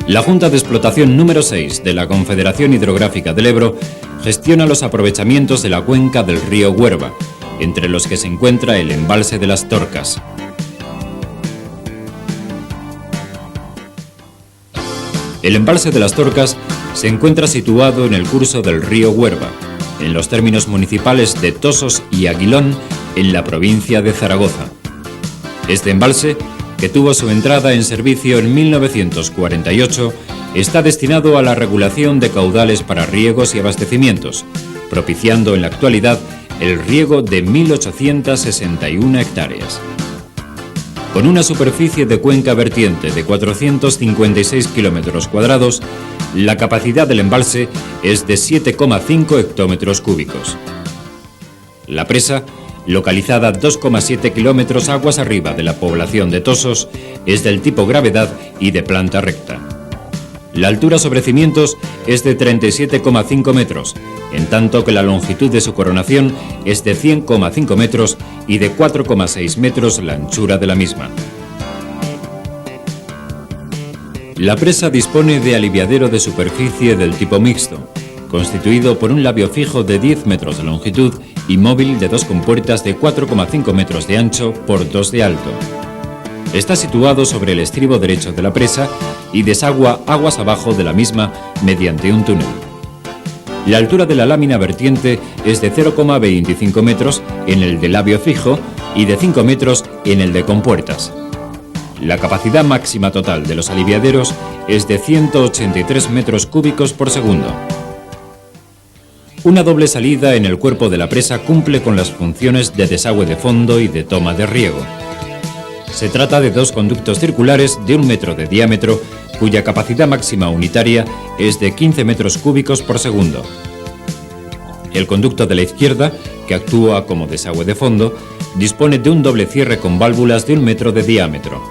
La Junta de Explotación número 6 de la Confederación Hidrográfica del Ebro gestiona los aprovechamientos de la cuenca del río Huerva, entre los que se encuentra el embalse de las Torcas. El embalse de las Torcas se encuentra situado en el curso del río Huerva, en los términos municipales de Tosos y Aguilón, en la provincia de Zaragoza. Este embalse, que tuvo su entrada en servicio en 1948, está destinado a la regulación de caudales para riegos y abastecimientos, propiciando en la actualidad el riego de 1.861 hectáreas. Con una superficie de cuenca vertiente de 456 kilómetros cuadrados, la capacidad del embalse es de 7,5 hectómetros cúbicos. La presa, localizada 2,7 kilómetros aguas arriba de la población de Tosos, es del tipo gravedad y de planta recta. La altura sobre cimientos es de 37,5 metros, en tanto que la longitud de su coronación es de 100,5 metros y de 4,6 metros la anchura de la misma. La presa dispone de aliviadero de superficie del tipo mixto, constituido por un labio fijo de 10 metros de longitud y móvil de 2 compuertas de 4,5 metros de ancho por 2 de alto. Está situado sobre el estribo derecho de la presa y desagua aguas abajo de la misma mediante un túnel. La altura de la lámina vertiente es de 0,25 metros en el de labio fijo y de 5 metros en el de compuertas. La capacidad máxima total de los aliviaderos es de 183 metros cúbicos por segundo. Una doble salida en el cuerpo de la presa cumple con las funciones de desagüe de fondo y de toma de riego. Se trata de 2 conductos circulares de 1 metro de diámetro, cuya capacidad máxima unitaria es de 15 metros cúbicos por segundo. El conducto de la izquierda, que actúa como desagüe de fondo, dispone de un doble cierre con válvulas de 1 metro de diámetro.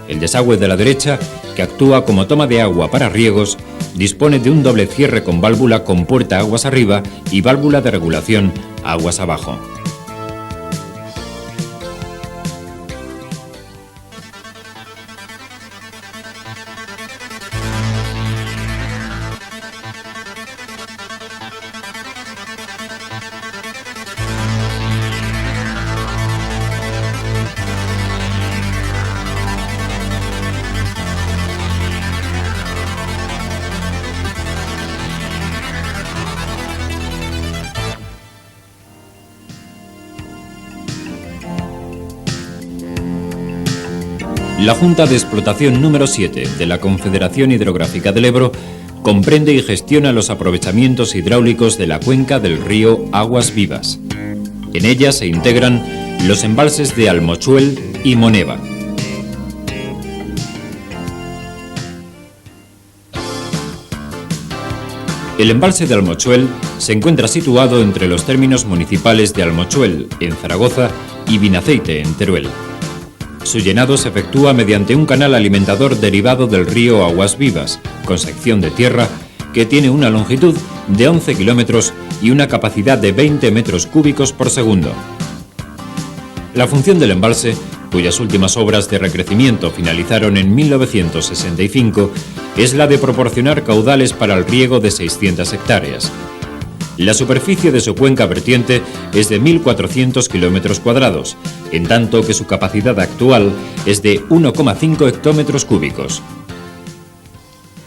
El desagüe de la derecha, que actúa como toma de agua para riegos, dispone de un doble cierre con válvula con puerta aguas arriba y válvula de regulación aguas abajo. La Junta de Explotación número 7 de la Confederación Hidrográfica del Ebro comprende y gestiona los aprovechamientos hidráulicos de la cuenca del río Aguas Vivas. En ella se integran los embalses de Almochuel y Moneva. El embalse de Almochuel se encuentra situado entre los términos municipales de Almochuel, en Zaragoza, y Vinaceite, en Teruel. Su llenado se efectúa mediante un canal alimentador derivado del río Aguas Vivas, con sección de tierra, que tiene una longitud de 11 kilómetros y una capacidad de 20 metros cúbicos por segundo. La función del embalse, cuyas últimas obras de recrecimiento finalizaron en 1965, es la de proporcionar caudales para el riego de 600 hectáreas. La superficie de su cuenca vertiente es de 1.400 kilómetros cuadrados, en tanto que su capacidad actual es de 1,5 hectómetros cúbicos.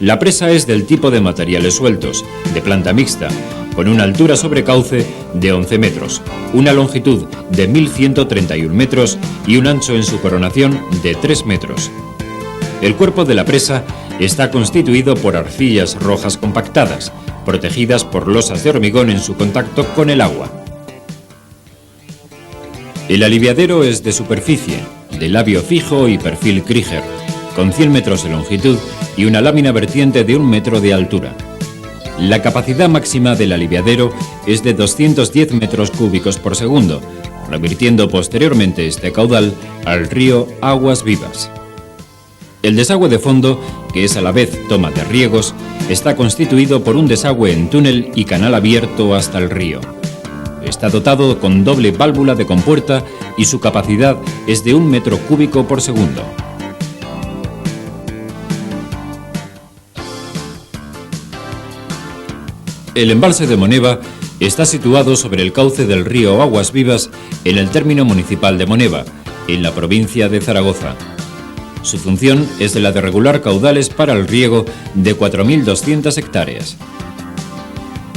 La presa es del tipo de materiales sueltos, de planta mixta, con una altura sobre cauce de 11 metros, una longitud de 1.131 metros y un ancho en su coronación de 3 metros. El cuerpo de la presa está constituido por arcillas rojas compactadas, protegidas por losas de hormigón en su contacto con el agua. El aliviadero es de superficie, de labio fijo y perfil Krieger, con 100 metros de longitud y una lámina vertiente de 1 metro de altura. La capacidad máxima del aliviadero es de 210 metros cúbicos por segundo, revirtiendo posteriormente este caudal al río Aguas Vivas. El desagüe de fondo, que es a la vez toma de riegos, está constituido por un desagüe en túnel y canal abierto hasta el río. Está dotado con doble válvula de compuerta y su capacidad es de 1 metro cúbico por segundo. El embalse de Moneva está situado sobre el cauce del río Aguas Vivas en el término municipal de Moneva, en la provincia de Zaragoza. Su función es la de regular caudales para el riego de 4.200 hectáreas.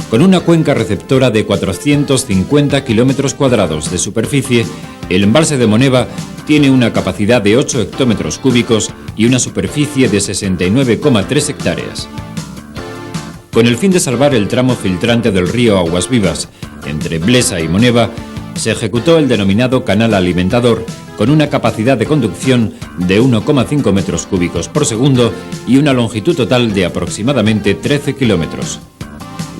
Con una cuenca receptora de 450 kilómetros cuadrados de superficie, el embalse de Moneva tiene una capacidad de 8 hectómetros cúbicos y una superficie de 69,3 hectáreas. Con el fin de salvar el tramo filtrante del río Aguas Vivas, entre Blesa y Moneva, se ejecutó el denominado canal alimentador, con una capacidad de conducción de 1,5 metros cúbicos por segundo y una longitud total de aproximadamente 13 kilómetros.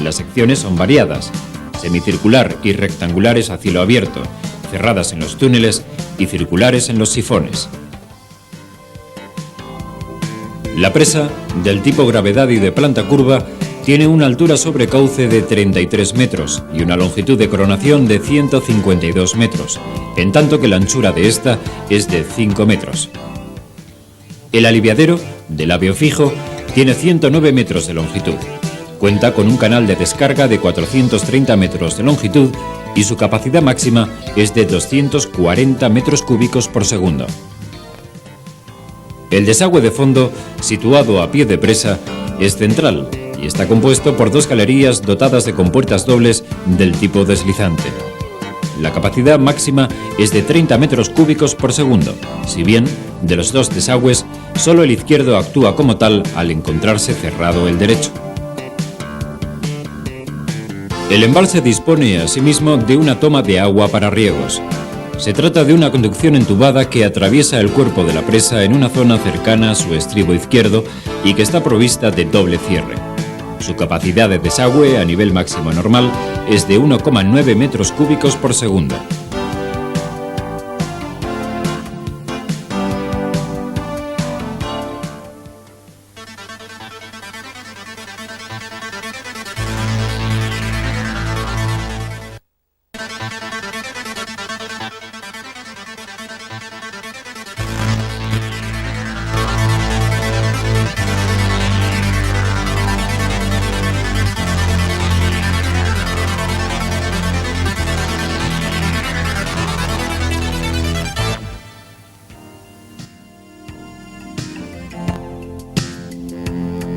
Las secciones son variadas, semicircular y rectangulares a cielo abierto, cerradas en los túneles y circulares en los sifones. La presa, del tipo gravedad y de planta curva, tiene una altura sobre cauce de 33 metros y una longitud de coronación de 152 metros, en tanto que la anchura de esta es de 5 metros. El aliviadero, de labio fijo, tiene 109 metros de longitud. Cuenta con un canal de descarga de 430 metros de longitud y su capacidad máxima es de 240 metros cúbicos por segundo. El desagüe de fondo, situado a pie de presa, es central y está compuesto por 2 galerías dotadas de compuertas dobles del tipo deslizante. La capacidad máxima es de 30 metros cúbicos por segundo, si bien, de los 2 desagües, solo el izquierdo actúa como tal al encontrarse cerrado el derecho. El embalse dispone asimismo de una toma de agua para riegos. Se trata de una conducción entubada que atraviesa el cuerpo de la presa en una zona cercana a su estribo izquierdo y que está provista de doble cierre. Su capacidad de desagüe a nivel máximo normal es de 1,9 metros cúbicos por segundo.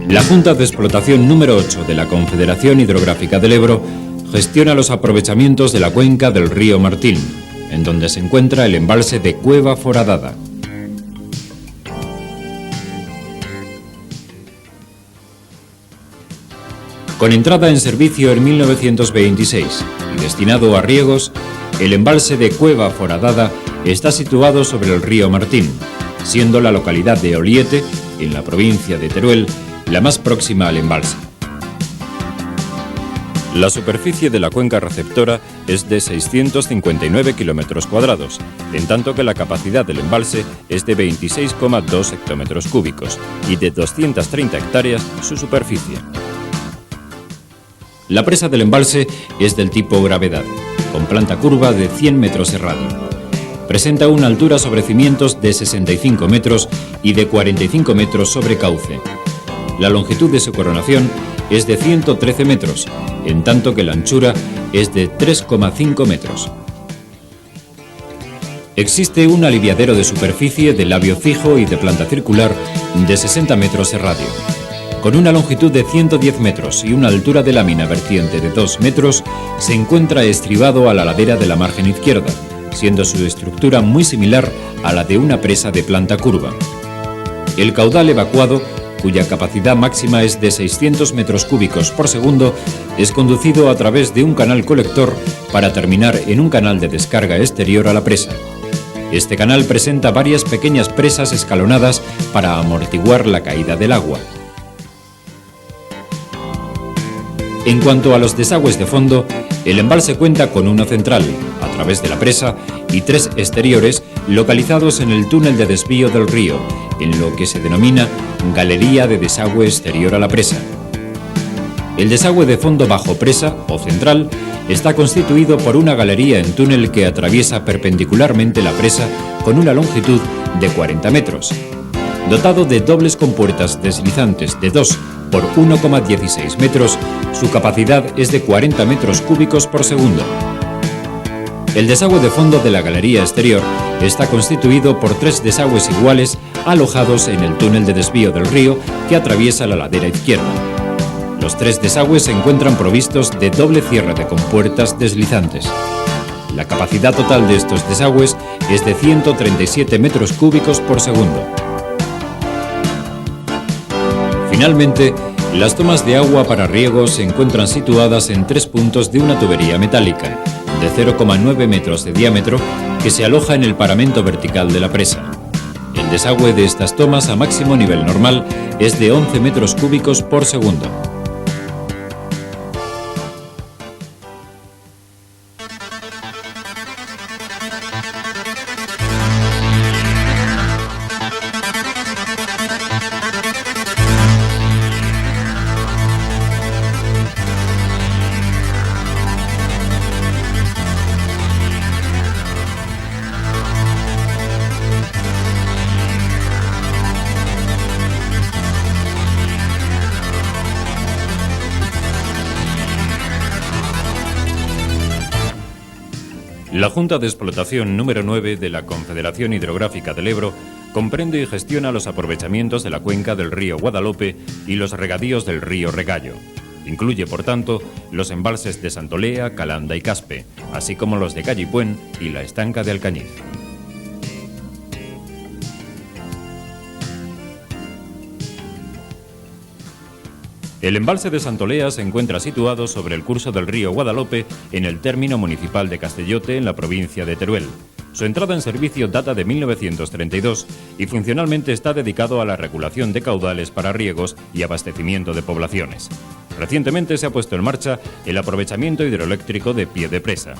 La Junta de Explotación número 8 de la Confederación Hidrográfica del Ebro gestiona los aprovechamientos de la cuenca del río Martín, en donde se encuentra el embalse de Cueva Foradada. Con entrada en servicio en 1926 y destinado a riegos, El embalse de Cueva Foradada está situado sobre el río Martín, siendo la localidad de Oliete, en la provincia de Teruel, la más próxima al embalse. La superficie de la cuenca receptora es de 659 kilómetros cuadrados, en tanto que la capacidad del embalse es de 26,2 hectómetros cúbicos y de 230 hectáreas su superficie. La presa del embalse es del tipo gravedad, con planta curva de 100 metros de radio. Presenta una altura sobre cimientos de 65 metros y de 45 metros sobre cauce. La longitud de su coronación es de 113 metros, en tanto que la anchura es de 3,5 metros. Existe un aliviadero de superficie de labio fijo y de planta circular de 60 metros de radio. Con una longitud de 110 metros y una altura de lámina vertiente de 2 metros, se encuentra estribado a la ladera de la margen izquierda, siendo su estructura muy similar a la de una presa de planta curva. El caudal evacuado, cuya capacidad máxima es de 600 metros cúbicos por segundo, es conducido a través de un canal colector para terminar en un canal de descarga exterior a la presa. Este canal presenta varias pequeñas presas escalonadas para amortiguar la caída del agua. En cuanto a los desagües de fondo, el embalse cuenta con uno central, a través de la presa, y 3 exteriores localizados en el túnel de desvío del río, en lo que se denomina galería de desagüe exterior a la presa. El desagüe de fondo bajo presa, o central, está constituido por una galería en túnel que atraviesa perpendicularmente la presa con una longitud de 40 metros. Dotado de dobles compuertas deslizantes de 2 por 1,16 metros, su capacidad es de 40 metros cúbicos por segundo. El desagüe de fondo de la galería exterior está constituido por 3 desagües iguales alojados en el túnel de desvío del río que atraviesa la ladera izquierda. Los 3 desagües se encuentran provistos de doble cierre de compuertas deslizantes. La capacidad total de estos desagües es de 137 metros cúbicos por segundo. Finalmente, las tomas de agua para riego se encuentran situadas en 3 puntos de una tubería metálica, de 0,9 metros de diámetro, que se aloja en el paramento vertical de la presa. El desagüe de estas tomas a máximo nivel normal es de 11 metros cúbicos por segundo. La Junta de Explotación número 9 de la Confederación Hidrográfica del Ebro comprende y gestiona los aprovechamientos de la cuenca del río Guadalope y los regadíos del río Regallo. Incluye, por tanto, los embalses de Santolea, Calanda y Caspe, así como los de Gallipuén y la estanca de Alcañiz. El embalse de Santolea se encuentra situado sobre el curso del río Guadalope en el término municipal de Castellote, en la provincia de Teruel. Su entrada en servicio data de 1932 y funcionalmente está dedicado a la regulación de caudales para riegos y abastecimiento de poblaciones. Recientemente se ha puesto en marcha el aprovechamiento hidroeléctrico de pie de presa.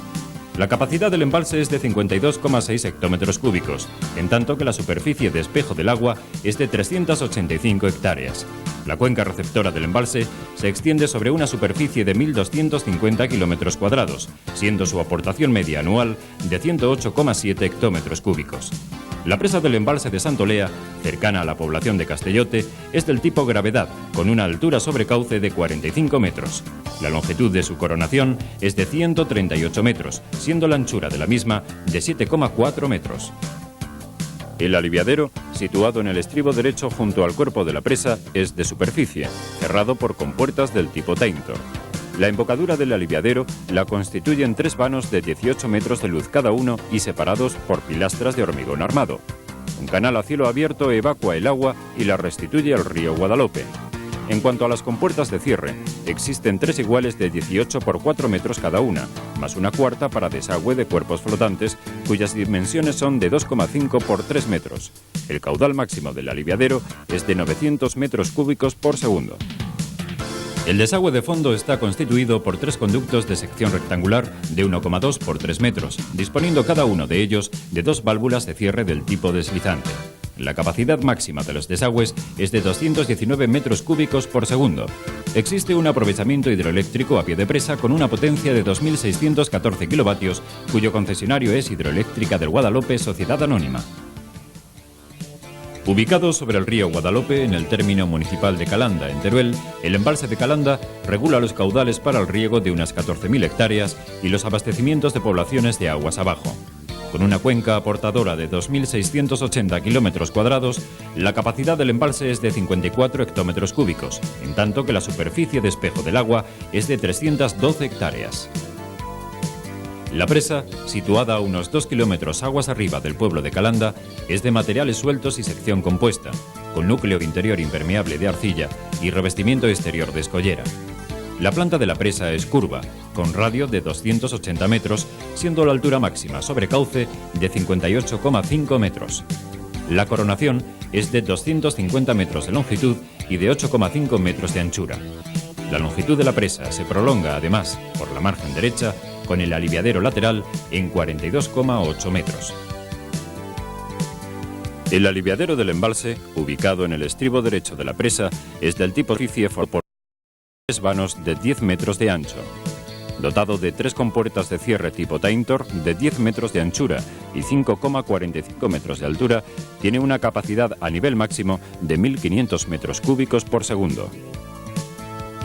La capacidad del embalse es de 52,6 hectómetros cúbicos, en tanto que la superficie de espejo del agua es de 385 hectáreas. La cuenca receptora del embalse se extiende sobre una superficie de 1.250 kilómetros cuadrados, siendo su aportación media anual de 108,7 hectómetros cúbicos. La presa del embalse de Santolea, cercana a la población de Castellote, es del tipo gravedad, con una altura sobre cauce de 45 metros. La longitud de su coronación es de 138 metros, siendo la anchura de la misma de 7,4 metros. El aliviadero, situado en el estribo derecho junto al cuerpo de la presa, es de superficie, cerrado por compuertas del tipo Taintor. La embocadura del aliviadero la constituyen 3 vanos de 18 metros de luz cada uno y separados por pilastras de hormigón armado. Un canal a cielo abierto evacúa el agua y la restituye al río Guadalope. En cuanto a las compuertas de cierre, existen 3 iguales de 18 por 4 metros cada una, más una cuarta para desagüe de cuerpos flotantes, cuyas dimensiones son de 2,5 por 3 metros. El caudal máximo del aliviadero es de 900 metros cúbicos por segundo. El desagüe de fondo está constituido por 3 conductos de sección rectangular de 1,2 por 3 metros, disponiendo cada uno de ellos de 2 válvulas de cierre del tipo deslizante. La capacidad máxima de los desagües es de 219 metros cúbicos por segundo. Existe un aprovechamiento hidroeléctrico a pie de presa con una potencia de 2.614 kilovatios, cuyo concesionario es Hidroeléctrica del Guadalope, Sociedad Anónima. Ubicado sobre el río Guadalope, en el término municipal de Calanda, en Teruel, el embalse de Calanda regula los caudales para el riego de unas 14.000 hectáreas y los abastecimientos de poblaciones de aguas abajo. Con una cuenca aportadora de 2.680 kilómetros cuadrados, la capacidad del embalse es de 54 hectómetros cúbicos, en tanto que la superficie de espejo del agua es de 312 hectáreas. La presa, situada a unos 2 kilómetros aguas arriba del pueblo de Calanda, es de materiales sueltos y sección compuesta, con núcleo interior impermeable de arcilla y revestimiento exterior de escollera. La planta de la presa es curva, con radio de 280 metros, siendo la altura máxima sobre cauce de 58,5 metros. La coronación es de 250 metros de longitud y de 8,5 metros de anchura. La longitud de la presa se prolonga, además, por la margen derecha, con el aliviadero lateral en 42,8 metros. El aliviadero del embalse, ubicado en el estribo derecho de la presa, es del tipo superficie por 3 vanos de 10 metros de ancho. Dotado de 3 compuertas de cierre tipo Taintor de 10 metros de anchura y 5,45 metros de altura, tiene una capacidad a nivel máximo de 1.500 metros cúbicos por segundo.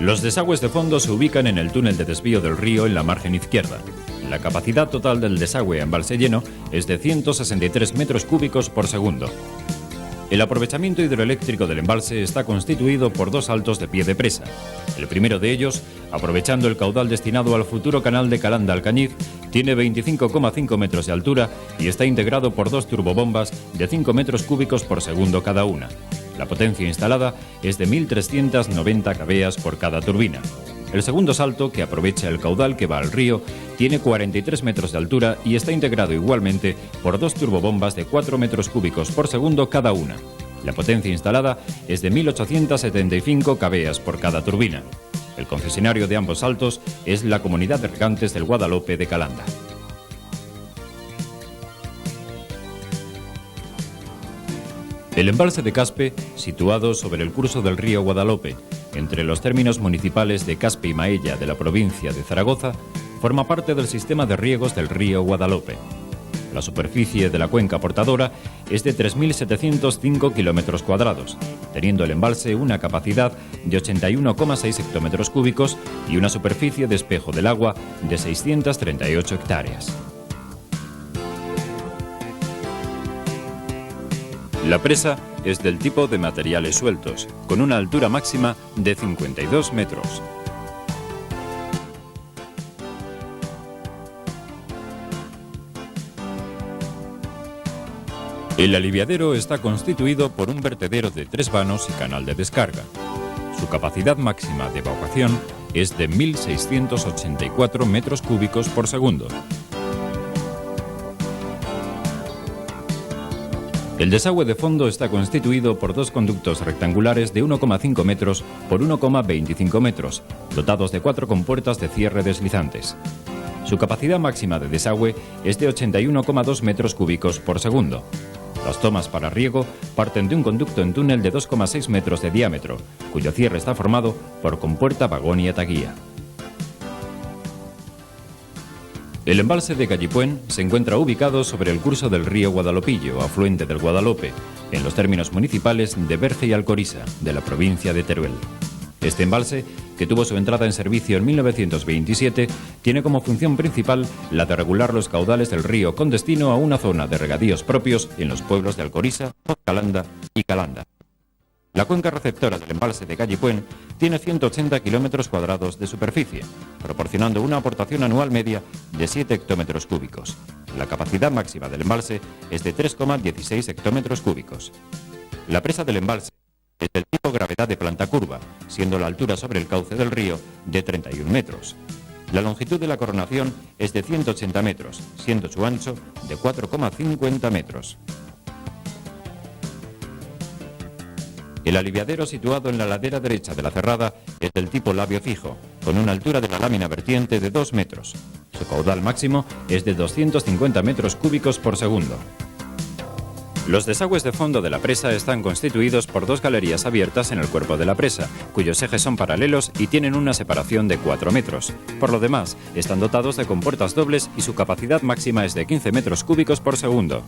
Los desagües de fondo se ubican en el túnel de desvío del río en la margen izquierda. La capacidad total del desagüe a embalse lleno es de 163 metros cúbicos por segundo. El aprovechamiento hidroeléctrico del embalse está constituido por 2 saltos de pie de presa. El primero de ellos, aprovechando el caudal destinado al futuro canal de Calanda-Alcañiz, tiene 25,5 metros de altura y está integrado por 2 turbobombas de 5 metros cúbicos por segundo cada una. La potencia instalada es de 1.390 kVA por cada turbina. El segundo salto, que aprovecha el caudal que va al río, tiene 43 metros de altura y está integrado igualmente por 2 turbobombas de 4 metros cúbicos por segundo cada una. La potencia instalada es de 1.875 kVA por cada turbina. El concesionario de ambos saltos es la Comunidad de Regantes del Guadalope de Calanda. El embalse de Caspe, situado sobre el curso del río Guadalope, entre los términos municipales de Caspe y Maella de la provincia de Zaragoza, forma parte del sistema de riegos del río Guadalope. La superficie de la cuenca portadora es de 3.705 kilómetros cuadrados, teniendo el embalse una capacidad de 81,6 hectómetros cúbicos y una superficie de espejo del agua de 638 hectáreas. La presa es del tipo de materiales sueltos, con una altura máxima de 52 metros. El aliviadero está constituido por un vertedero de 3 vanos y canal de descarga. Su capacidad máxima de evacuación es de 1.684 metros cúbicos por segundo. El desagüe de fondo está constituido por 2 conductos rectangulares de 1,5 metros por 1,25 metros, dotados de 4 compuertas de cierre deslizantes. Su capacidad máxima de desagüe es de 81,2 metros cúbicos por segundo. Las tomas para riego parten de un conducto en túnel de 2,6 metros de diámetro, cuyo cierre está formado por compuerta, vagón y ataguía. El embalse de Gallipuén se encuentra ubicado sobre el curso del río Guadalopillo, afluente del Guadalope, en los términos municipales de Berge y Alcoriza, de la provincia de Teruel. Este embalse, que tuvo su entrada en servicio en 1927, tiene como función principal la de regular los caudales del río con destino a una zona de regadíos propios en los pueblos de Alcoriza, Calanda y Calanda. La cuenca receptora del embalse de Gallipuén tiene 180 kilómetros cuadrados de superficie, proporcionando una aportación anual media de 7 hectómetros cúbicos. La capacidad máxima del embalse es de 3,16 hectómetros cúbicos. La presa del embalse es del tipo gravedad de planta curva, siendo la altura sobre el cauce del río de 31 metros. La longitud de la coronación es de 180 metros, siendo su ancho de 4,50 metros. El aliviadero situado en la ladera derecha de la cerrada es del tipo labio fijo, con una altura de la lámina vertiente de 2 metros. Su caudal máximo es de 250 metros cúbicos por segundo. Los desagües de fondo de la presa están constituidos por 2 galerías abiertas en el cuerpo de la presa, cuyos ejes son paralelos y tienen una separación de 4 metros. Por lo demás, están dotados de compuertas dobles y su capacidad máxima es de 15 metros cúbicos por segundo.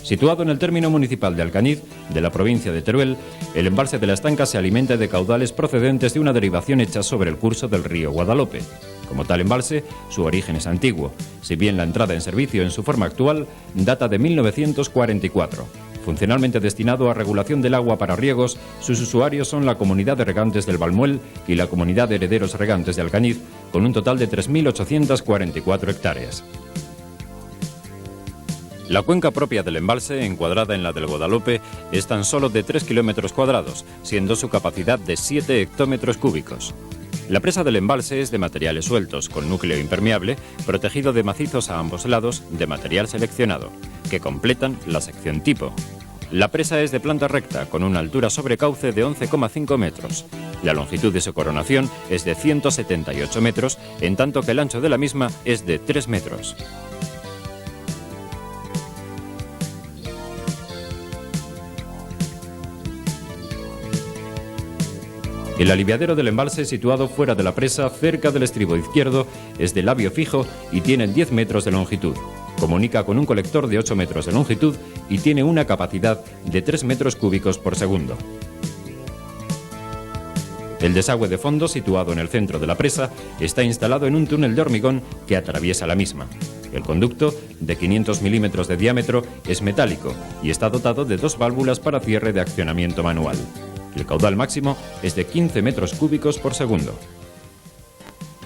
Situado en el término municipal de Alcañiz, de la provincia de Teruel, el embalse de la Estanca se alimenta de caudales procedentes de una derivación hecha sobre el curso del río Guadalope. Como tal embalse, su origen es antiguo, si bien la entrada en servicio en su forma actual data de 1944. Funcionalmente destinado a regulación del agua para riegos, sus usuarios son la Comunidad de Regantes del Balmuel y la Comunidad de Herederos Regantes de Alcañiz, con un total de 3.844 hectáreas. La cuenca propia del embalse, encuadrada en la del Guadalope, es tan solo de 3 kilómetros cuadrados, siendo su capacidad de 7 hectómetros cúbicos. La presa del embalse es de materiales sueltos, con núcleo impermeable, protegido de macizos a ambos lados de material seleccionado, que completan la sección tipo. La presa es de planta recta, con una altura sobre cauce de 11,5 metros. La longitud de su coronación es de 178 metros, en tanto que el ancho de la misma es de 3 metros. El aliviadero del embalse, situado fuera de la presa, cerca del estribo izquierdo, es de labio fijo y tiene 10 metros de longitud. Comunica con un colector de 8 metros de longitud y tiene una capacidad de 3 metros cúbicos por segundo. El desagüe de fondo, situado en el centro de la presa, está instalado en un túnel de hormigón que atraviesa la misma. El conducto, de 500 milímetros de diámetro, es metálico y está dotado de 2 válvulas para cierre de accionamiento manual. El caudal máximo es de 15 metros cúbicos por segundo.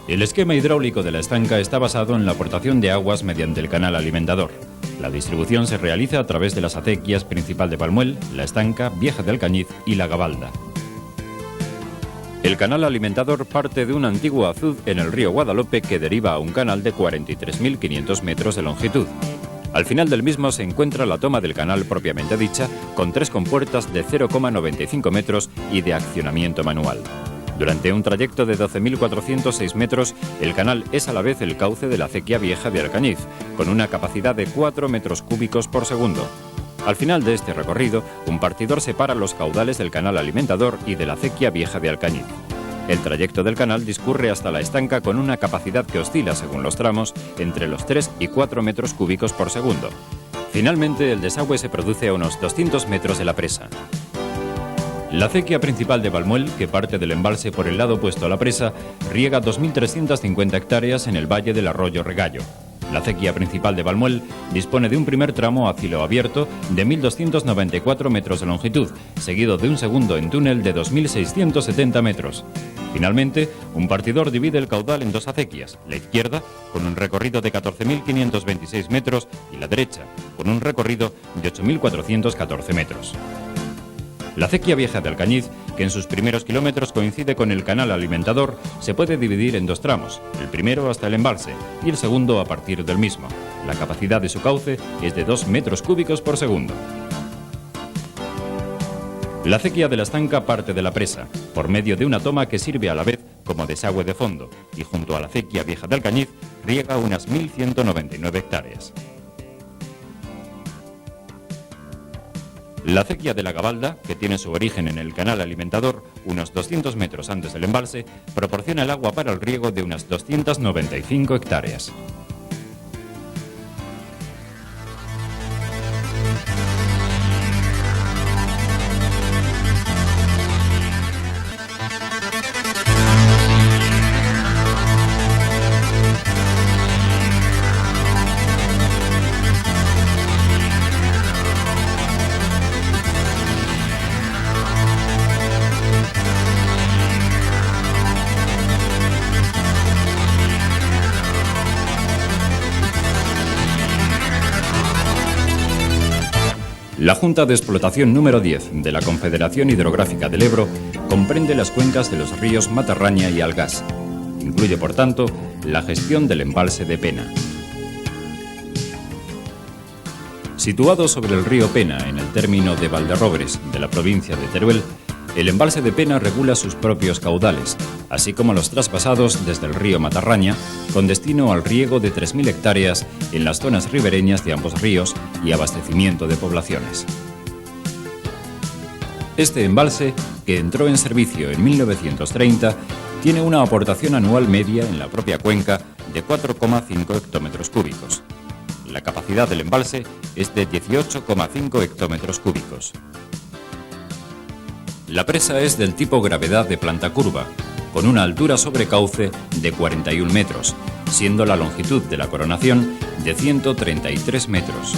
El esquema hidráulico de la estanca está basado en la aportación de aguas mediante el canal alimentador. La distribución se realiza a través de las acequias Principal de Balmuel, La Estanca, Vieja de Alcañiz y La Gabalda. El canal alimentador parte de un antiguo azud en el río Guadalope que deriva a un canal de 43.500 metros de longitud. Al final del mismo se encuentra la toma del canal propiamente dicha, con 3 compuertas de 0,95 metros y de accionamiento manual. Durante un trayecto de 12.406 metros, el canal es a la vez el cauce de la acequia Vieja de Alcañiz, con una capacidad de 4 metros cúbicos por segundo. Al final de este recorrido, un partidor separa los caudales del canal alimentador y de la acequia Vieja de Alcañiz. El trayecto del canal discurre hasta la estanca con una capacidad que oscila, según los tramos, entre los 3 y 4 metros cúbicos por segundo. Finalmente, el desagüe se produce a unos 200 metros de la presa. La acequia Principal de Balmuel, que parte del embalse por el lado opuesto a la presa, riega 2.350 hectáreas en el valle del arroyo Regallo. La acequia Principal de Balmuel dispone de un primer tramo a cielo abierto de 1.294 metros de longitud, seguido de un segundo en túnel de 2.670 metros. Finalmente, un partidor divide el caudal en 2 acequias, la izquierda, con un recorrido de 14.526 metros, y la derecha, con un recorrido de 8.414 metros. La acequia Vieja de Alcañiz, que en sus primeros kilómetros coincide con el canal alimentador, se puede dividir en 2 tramos, el primero hasta el embalse y el segundo a partir del mismo. La capacidad de su cauce es de 2 metros cúbicos por segundo. La acequia de la estanca parte de la presa, por medio de una toma que sirve a la vez como desagüe de fondo, y junto a la acequia Vieja de Alcañiz riega unas 1.199 hectáreas. La acequia de la Gabalda, que tiene su origen en el canal alimentador, unos 200 metros antes del embalse, proporciona el agua para el riego de unas 295 hectáreas. La Junta de Explotación número 10 de la Confederación Hidrográfica del Ebro comprende las cuencas de los ríos Matarraña y Algás. Incluye, por tanto, la gestión del embalse de Pena. Situado sobre el río Pena, en el término de Valderrobres, de la provincia de Teruel, el embalse de Pena regula sus propios caudales, así como los traspasados desde el río Matarraña, con destino al riego de 3.000 hectáreas en las zonas ribereñas de ambos ríos y abastecimiento de poblaciones. Este embalse, que entró en servicio en 1930, tiene una aportación anual media en la propia cuenca de 4,5 hectómetros cúbicos. La capacidad del embalse es de 18,5 hectómetros cúbicos. La presa es del tipo gravedad de planta curva, con una altura sobre cauce de 41 metros, siendo la longitud de la coronación de 133 metros.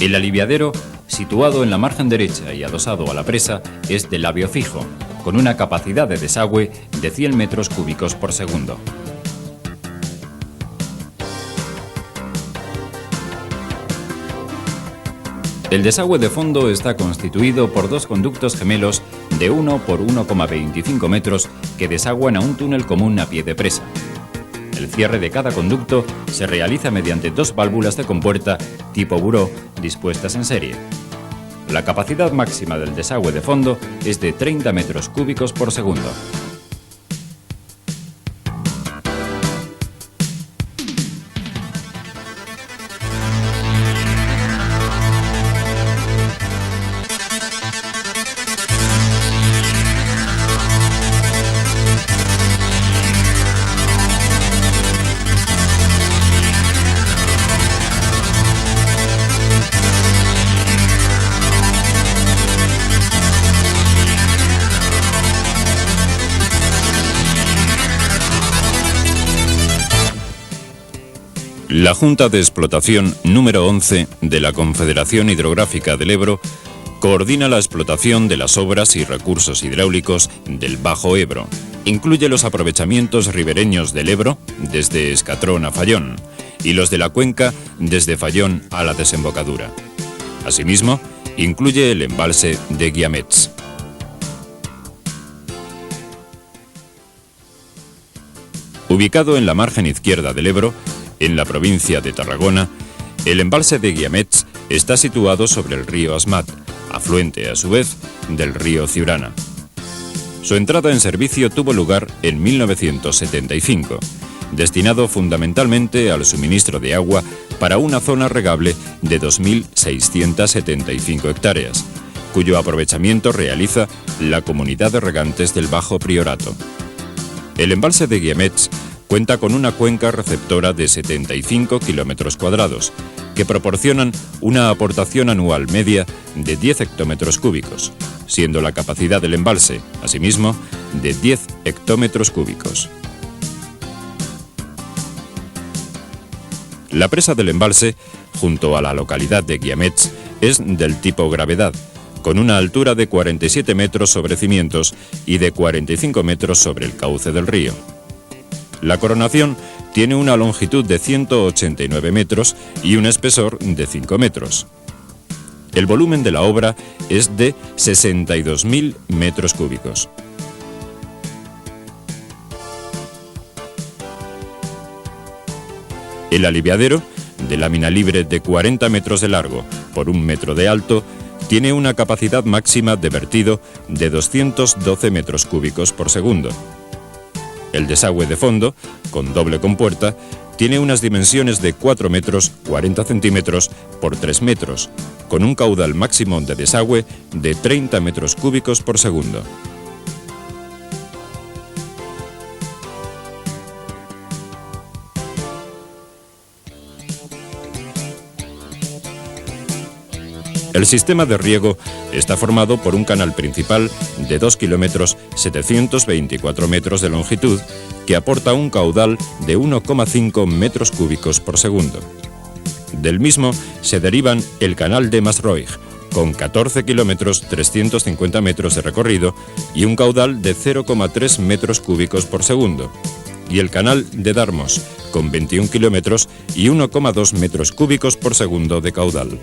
El aliviadero, situado en la margen derecha y adosado a la presa, es de labio fijo, con una capacidad de desagüe de 100 metros cúbicos por segundo. El desagüe de fondo está constituido por dos conductos gemelos de 1 por 1,25 metros que desaguan a un túnel común a pie de presa. El cierre de cada conducto se realiza mediante dos válvulas de compuerta tipo buró dispuestas en serie. La capacidad máxima del desagüe de fondo es de 30 metros cúbicos por segundo. La Junta de Explotación número 11 de la Confederación Hidrográfica del Ebro coordina la explotación de las obras y recursos hidráulicos del Bajo Ebro. Incluye los aprovechamientos ribereños del Ebro, desde Escatrón a Fallón, y los de la cuenca, desde Fallón a la desembocadura. Asimismo, incluye el embalse de Guiamets. Ubicado en la margen izquierda del Ebro, en la provincia de Tarragona, el embalse de Guiamets está situado sobre el río Asmat, afluente a su vez del río Ciurana. Su entrada en servicio tuvo lugar en 1975, destinado fundamentalmente al suministro de agua para una zona regable de 2.675 hectáreas, cuyo aprovechamiento realiza la Comunidad de Regantes del Bajo Priorato. El embalse de Guiamets cuenta con una cuenca receptora de 75 kilómetros cuadrados, que proporcionan una aportación anual media de 10 hectómetros cúbicos, siendo la capacidad del embalse, asimismo, de 10 hectómetros cúbicos. La presa del embalse, junto a la localidad de Guiamets, es del tipo gravedad, con una altura de 47 metros sobre cimientos y de 45 metros sobre el cauce del río. La coronación tiene una longitud de 189 metros y un espesor de 5 metros. El volumen de la obra es de 62.000 metros cúbicos. El aliviadero, de lámina libre de 40 metros de largo por 1 metro de alto, tiene una capacidad máxima de vertido de 212 metros cúbicos por segundo. El desagüe de fondo, con doble compuerta, tiene unas dimensiones de 4 metros 40 centímetros por 3 metros, con un caudal máximo de desagüe de 30 metros cúbicos por segundo. El sistema de riego está formado por un canal principal de 2 kilómetros 724 metros de longitud que aporta un caudal de 1,5 metros cúbicos por segundo. Del mismo se derivan el canal de Masroig, con 14 kilómetros 350 metros de recorrido y un caudal de 0,3 metros cúbicos por segundo, y el canal de Darmos, con 21 kilómetros y 1,2 metros cúbicos por segundo de caudal.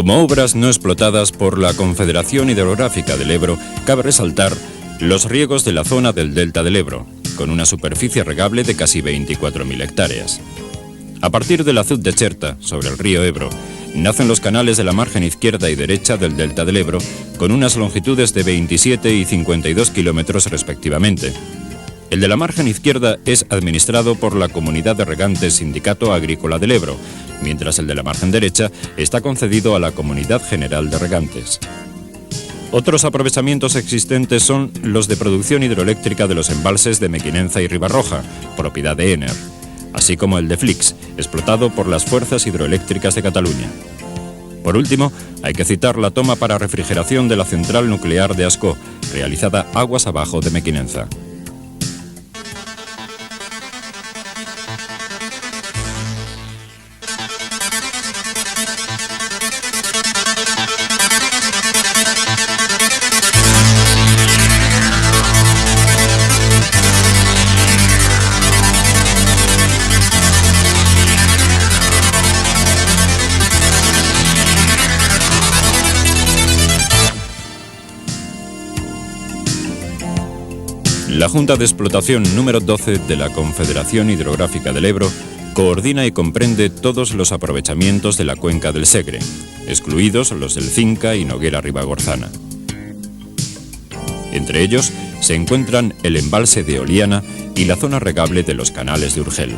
Como obras no explotadas por la Confederación Hidrográfica del Ebro, cabe resaltar los riegos de la zona del Delta del Ebro, con una superficie regable de casi 24.000 hectáreas. A partir del azud de Cherta, sobre el río Ebro, nacen los canales de la margen izquierda y derecha del Delta del Ebro, con unas longitudes de 27 y 52 kilómetros respectivamente. El de la margen izquierda es administrado por la Comunidad de Regantes Sindicato Agrícola del Ebro, mientras el de la margen derecha está concedido a la Comunidad General de Regantes. Otros aprovechamientos existentes son los de producción hidroeléctrica de los embalses de Mequinenza y Ribarroja, propiedad de Ener, así como el de Flix, explotado por las Fuerzas Hidroeléctricas de Cataluña. Por último, hay que citar la toma para refrigeración de la central nuclear de Ascó, realizada aguas abajo de Mequinenza. La Junta de Explotación número 12 de la Confederación Hidrográfica del Ebro coordina y comprende todos los aprovechamientos de la cuenca del Segre, excluidos los del Cinca y Noguera Ribagorzana. Entre ellos se encuentran el embalse de Oliana y la zona regable de los canales de Urgel.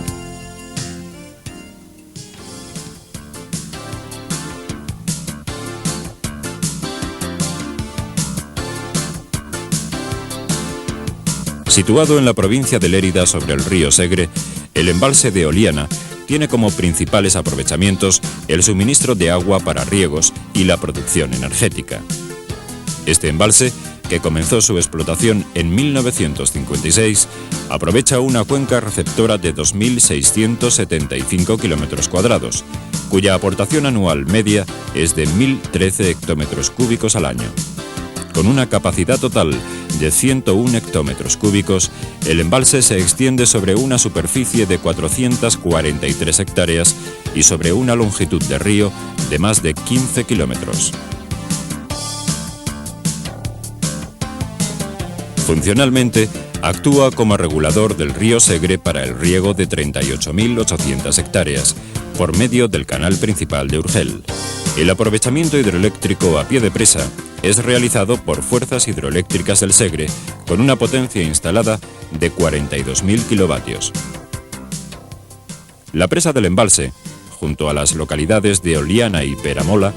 Situado en la provincia de Lérida sobre el río Segre, el embalse de Oliana tiene como principales aprovechamientos el suministro de agua para riegos y la producción energética. Este embalse, que comenzó su explotación en 1956, aprovecha una cuenca receptora de 2.675 kilómetros cuadrados, cuya aportación anual media es de 1.013 hectómetros cúbicos al año. Con una capacidad total de 101 hectómetros cúbicos, el embalse se extiende sobre una superficie de 443 hectáreas y sobre una longitud de río de más de 15 kilómetros. Funcionalmente, actúa como regulador del río Segre para el riego de 38.800 hectáreas, por medio del canal principal de Urgel. El aprovechamiento hidroeléctrico a pie de presa es realizado por Fuerzas Hidroeléctricas del Segre, con una potencia instalada de 42.000 kilovatios. La presa del embalse, junto a las localidades de Oliana y Peramola,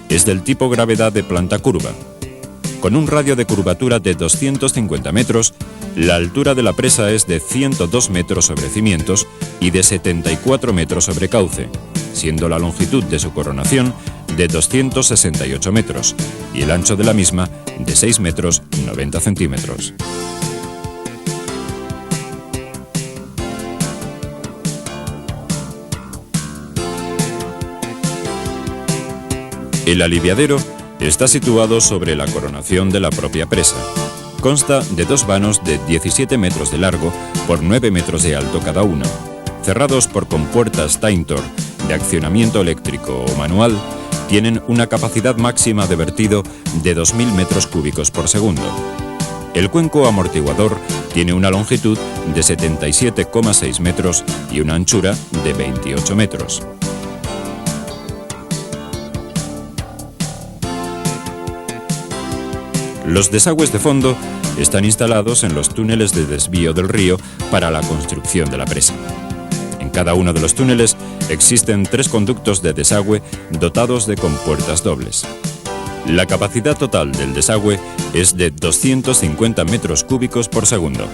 es del tipo gravedad de planta curva. Con un radio de curvatura de 250 metros, la altura de la presa es de 102 metros sobre cimientos y de 74 metros sobre cauce, siendo la longitud de su coronación de 268 metros y el ancho de la misma de 6 metros 90 centímetros. El aliviadero está situado sobre la coronación de la propia presa. Consta de dos vanos de 17 metros de largo por 9 metros de alto cada uno, cerrados por compuertas Taintor de accionamiento eléctrico o manual. Tienen una capacidad máxima de vertido de 2.000 metros cúbicos por segundo. El cuenco amortiguador tiene una longitud de 77,6 metros y una anchura de 28 metros. Los desagües de fondo están instalados en los túneles de desvío del río para la construcción de la presa. En cada uno de los túneles existen 3 conductos de desagüe dotados de compuertas dobles. La capacidad total del desagüe es de 250 metros cúbicos por segundo.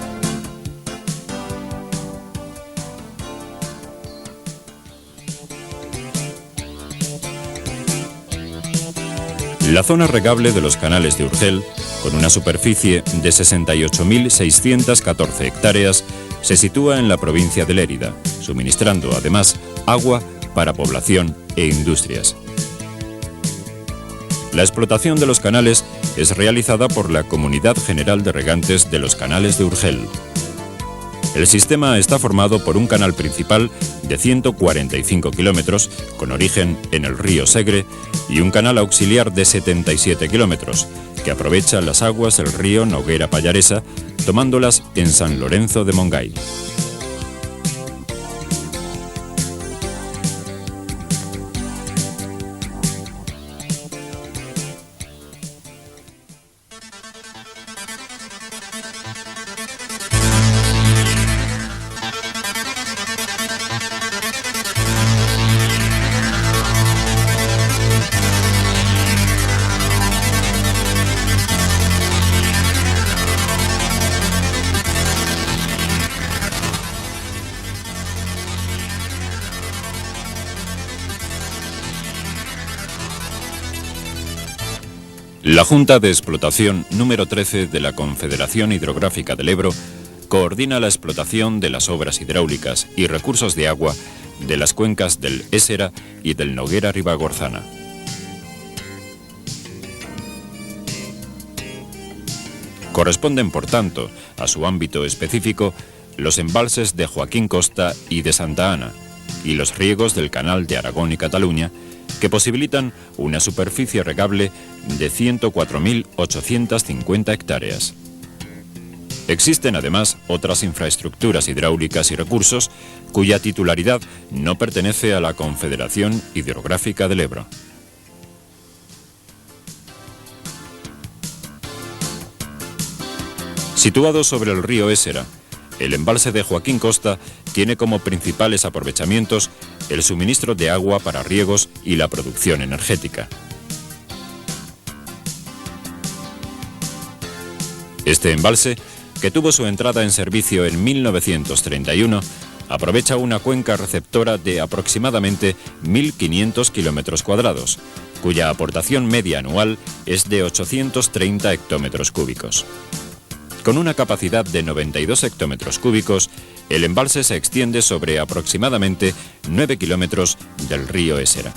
La zona regable de los canales de Urgel, con una superficie de 68.614 hectáreas, se sitúa en la provincia de Lérida, suministrando además agua para población e industrias. La explotación de los canales es realizada por la Comunidad General de Regantes de los Canales de Urgel. El sistema está formado por un canal principal de 145 kilómetros, con origen en el río Segre, y un canal auxiliar de 77 kilómetros, que aprovecha las aguas del río Noguera Pallaresa, tomándolas en San Lorenzo de Montgai. La Junta de Explotación número 13 de la Confederación Hidrográfica del Ebro coordina la explotación de las obras hidráulicas y recursos de agua de las cuencas del Ésera y del Noguera Ribagorzana. Corresponden, por tanto, a su ámbito específico los embalses de Joaquín Costa y de Santa Ana y los riegos del Canal de Aragón y Cataluña, que posibilitan una superficie regable de 104.850 hectáreas. Existen además otras infraestructuras hidráulicas y recursos cuya titularidad no pertenece a la Confederación Hidrográfica del Ebro. Situado sobre el río Ésera, el embalse de Joaquín Costa tiene como principales aprovechamientos el suministro de agua para riegos y la producción energética. Este embalse, que tuvo su entrada en servicio en 1931, aprovecha una cuenca receptora de aproximadamente 1.500 kilómetros cuadrados, cuya aportación media anual es de 830 hectómetros cúbicos. Con una capacidad de 92 hectómetros cúbicos, el embalse se extiende sobre aproximadamente 9 kilómetros del río Ésera.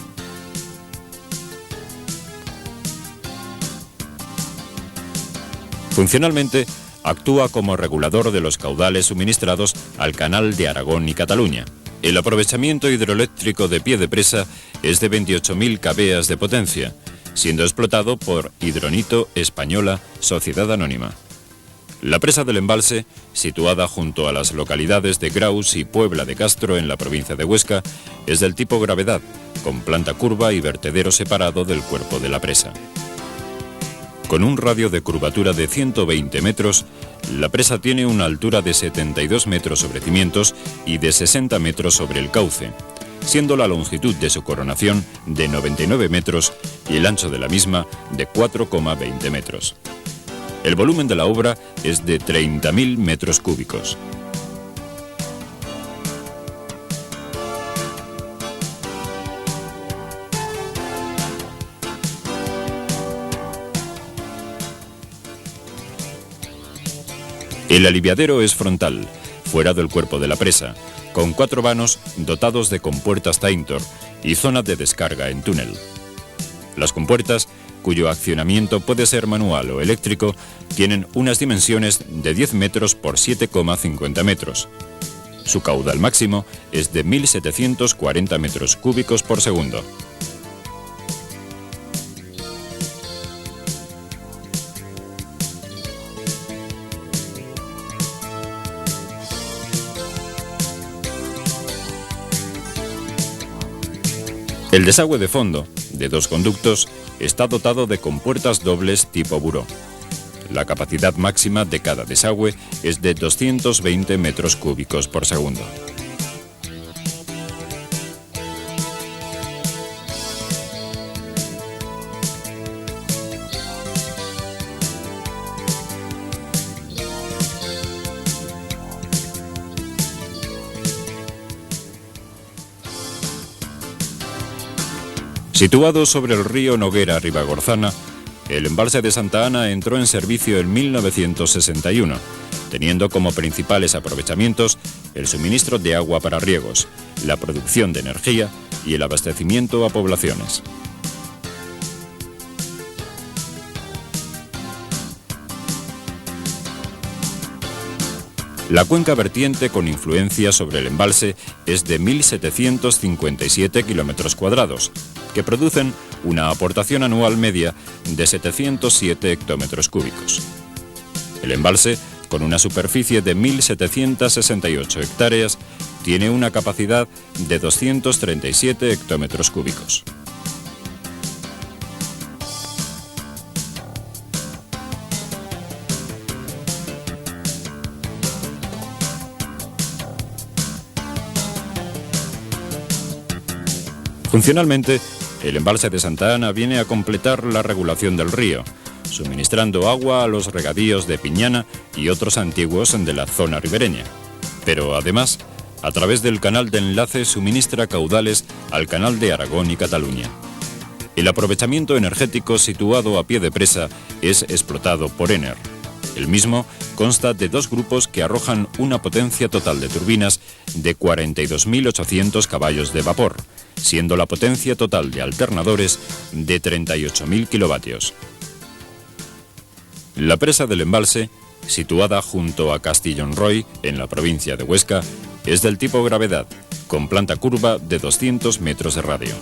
Funcionalmente, actúa como regulador de los caudales suministrados al Canal de Aragón y Cataluña. El aprovechamiento hidroeléctrico de Piedepresa es de 28.000 kVA de potencia, siendo explotado por Hidronito Española Sociedad Anónima. La presa del embalse, situada junto a las localidades de Graus y Puebla de Castro en la provincia de Huesca, es del tipo gravedad, con planta curva y vertedero separado del cuerpo de la presa. Con un radio de curvatura de 120 metros, la presa tiene una altura de 72 metros sobre cimientos y de 60 metros sobre el cauce, siendo la longitud de su coronación de 99 metros y el ancho de la misma de 4,20 metros. El volumen de la obra es de 30.000 metros cúbicos. El aliviadero es frontal, fuera del cuerpo de la presa, con 4 vanos dotados de compuertas Taintor y zona de descarga en túnel. Las compuertas, cuyo accionamiento puede ser manual o eléctrico, tienen unas dimensiones de 10 metros por 7,50 metros. Su caudal máximo es de 1.740 metros cúbicos por segundo. El desagüe de fondo, de 2 conductos, está dotado de compuertas dobles tipo buró. La capacidad máxima de cada desagüe es de 220 metros cúbicos por segundo. Situado sobre el río Noguera Ribagorzana, el embalse de Santa Ana entró en servicio en 1961, teniendo como principales aprovechamientos el suministro de agua para riegos, la producción de energía y el abastecimiento a poblaciones. La cuenca vertiente con influencia sobre el embalse es de 1.757 kilómetros cuadrados, que producen una aportación anual media de 707 hectómetros cúbicos. El embalse, con una superficie de 1.768 hectáreas, tiene una capacidad de 237 hectómetros cúbicos. Funcionalmente, el embalse de Santa Ana viene a completar la regulación del río, suministrando agua a los regadíos de Piñana y otros antiguos de la zona ribereña. Pero además, a través del canal de enlace suministra caudales al canal de Aragón y Cataluña. El aprovechamiento energético situado a pie de presa es explotado por Enel. El mismo consta de dos grupos que arrojan una potencia total de turbinas de 42.800 caballos de vapor, siendo la potencia total de alternadores de 38.000 kilovatios. La presa del embalse, situada junto a Castillon-Roy, en la provincia de Huesca, es del tipo gravedad, con planta curva de 200 metros de radio.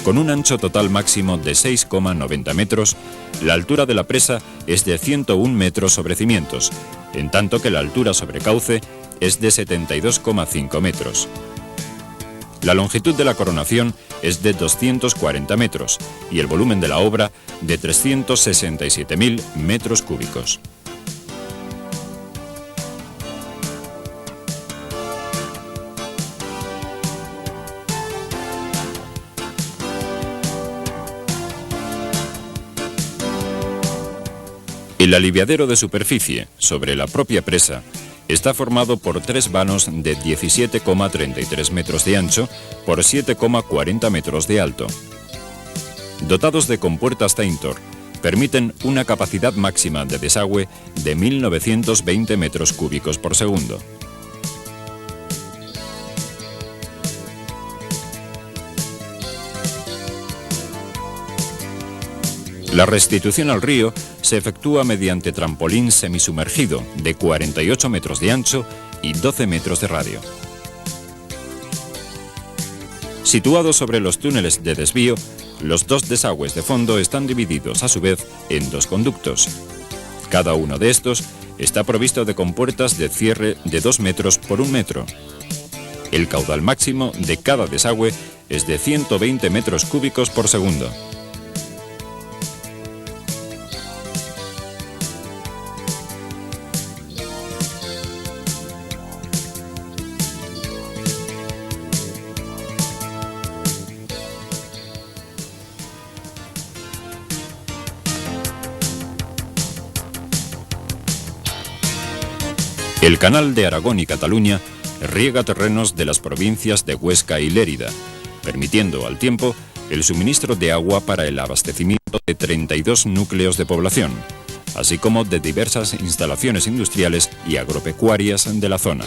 Con un ancho total máximo de 6,90 metros, la altura de la presa es de 101 metros sobre cimientos, en tanto que la altura sobre cauce es de 72,5 metros. La longitud de la coronación es de 240 metros y el volumen de la obra de 367.000 metros cúbicos. El aliviadero de superficie sobre la propia presa está formado por tres vanos de 17,33 metros de ancho por 7,40 metros de alto. Dotados de compuertas Taintor, permiten una capacidad máxima de desagüe de 1.920 metros cúbicos por segundo. La restitución al río se efectúa mediante trampolín semisumergido de 48 metros de ancho y 12 metros de radio. Situados sobre los túneles de desvío, los dos desagües de fondo están divididos a su vez en dos conductos. Cada uno de estos está provisto de compuertas de cierre de 2 metros por 1 metro. El caudal máximo de cada desagüe es de 120 metros cúbicos por segundo. El canal de Aragón y Cataluña riega terrenos de las provincias de Huesca y Lérida, permitiendo al tiempo el suministro de agua para el abastecimiento de 32 núcleos de población, así como de diversas instalaciones industriales y agropecuarias de la zona.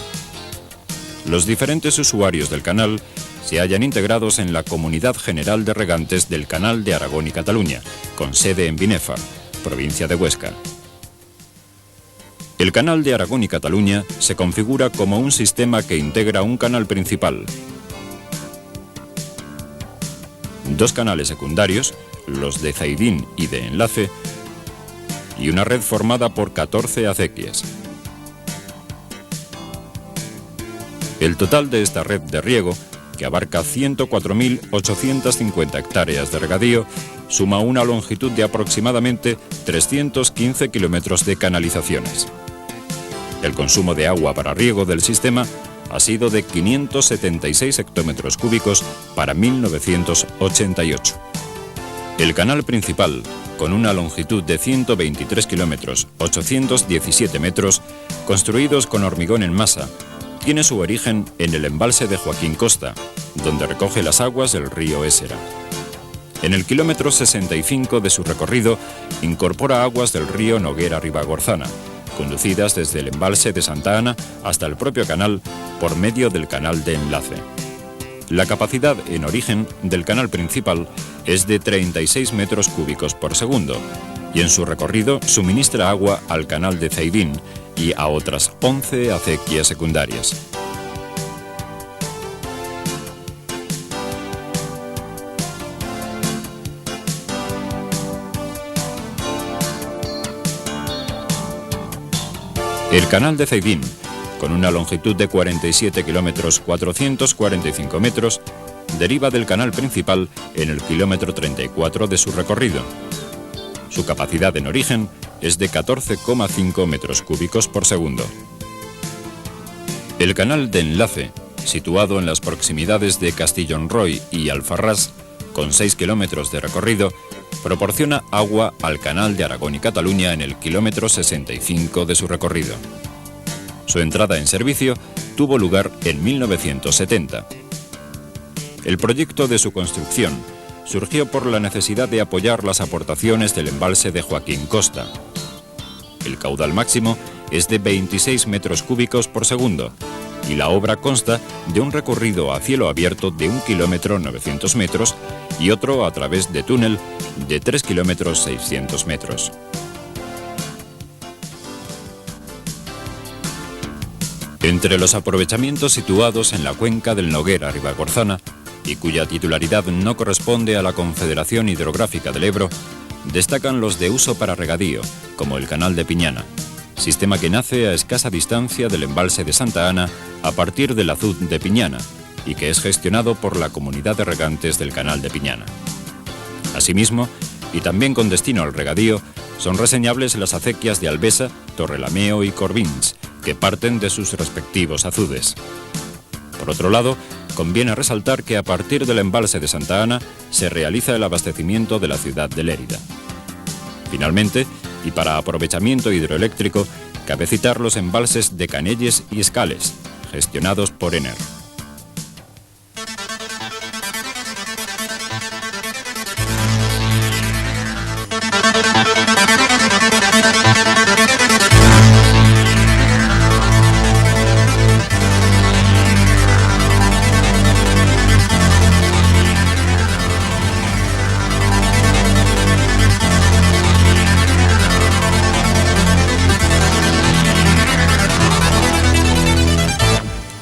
Los diferentes usuarios del canal se hallan integrados en la Comunidad General de Regantes del Canal de Aragón y Cataluña, con sede en Binéfar, provincia de Huesca. El canal de Aragón y Cataluña se configura como un sistema que integra un canal principal, dos canales secundarios, los de Zaidín y de enlace, y una red formada por 14 acequias. El total de esta red de riego, que abarca 104.850 hectáreas de regadío, suma una longitud de aproximadamente 315 kilómetros de canalizaciones. El consumo de agua para riego del sistema ha sido de 576 hectómetros cúbicos para 1988. El canal principal, con una longitud de 123 kilómetros, 817 metros, construidos con hormigón en masa, tiene su origen en el embalse de Joaquín Costa, donde recoge las aguas del río Ésera. En el kilómetro 65 de su recorrido, incorpora aguas del río Noguera Ribagorzana, conducidas desde el embalse de Santa Ana hasta el propio canal por medio del canal de enlace. La capacidad en origen del canal principal es de 36 metros cúbicos por segundo y en su recorrido suministra agua al canal de Zaidín y a otras 11 acequias secundarias. El canal de Ceibín, con una longitud de 47 kilómetros 445 metros, deriva del canal principal en el kilómetro 34 de su recorrido. Su capacidad en origen es de 14,5 metros cúbicos por segundo. El canal de enlace, situado en las proximidades de Castillon-Roy y Alfarrás, con 6 kilómetros de recorrido, proporciona agua al canal de Aragón y Cataluña en el kilómetro 65 de su recorrido. Su entrada en servicio tuvo lugar en 1970. El proyecto de su construcción surgió por la necesidad de apoyar las aportaciones del embalse de Joaquín Costa. El caudal máximo es de 26 metros cúbicos por segundo y la obra consta de un recorrido a cielo abierto de 1 kilómetro 900 metros y otro a través de túnel de 3 kilómetros 600 metros. Entre los aprovechamientos situados en la cuenca del Noguera-Ribagorzana y cuya titularidad no corresponde a la Confederación Hidrográfica del Ebro, destacan los de uso para regadío, como el Canal de Piñana, sistema que nace a escasa distancia del embalse de Santa Ana a partir del azud de Piñana y que es gestionado por la Comunidad de Regantes del Canal de Piñana. Asimismo, y también con destino al regadío, son reseñables las acequias de Albesa, Torrelameo y Corbins, que parten de sus respectivos azudes. Por otro lado, conviene resaltar que a partir del embalse de Santa Ana se realiza el abastecimiento de la ciudad de Lérida. Finalmente, y para aprovechamiento hidroeléctrico, cabe citar los embalses de Canelles y Escales, gestionados por Ener.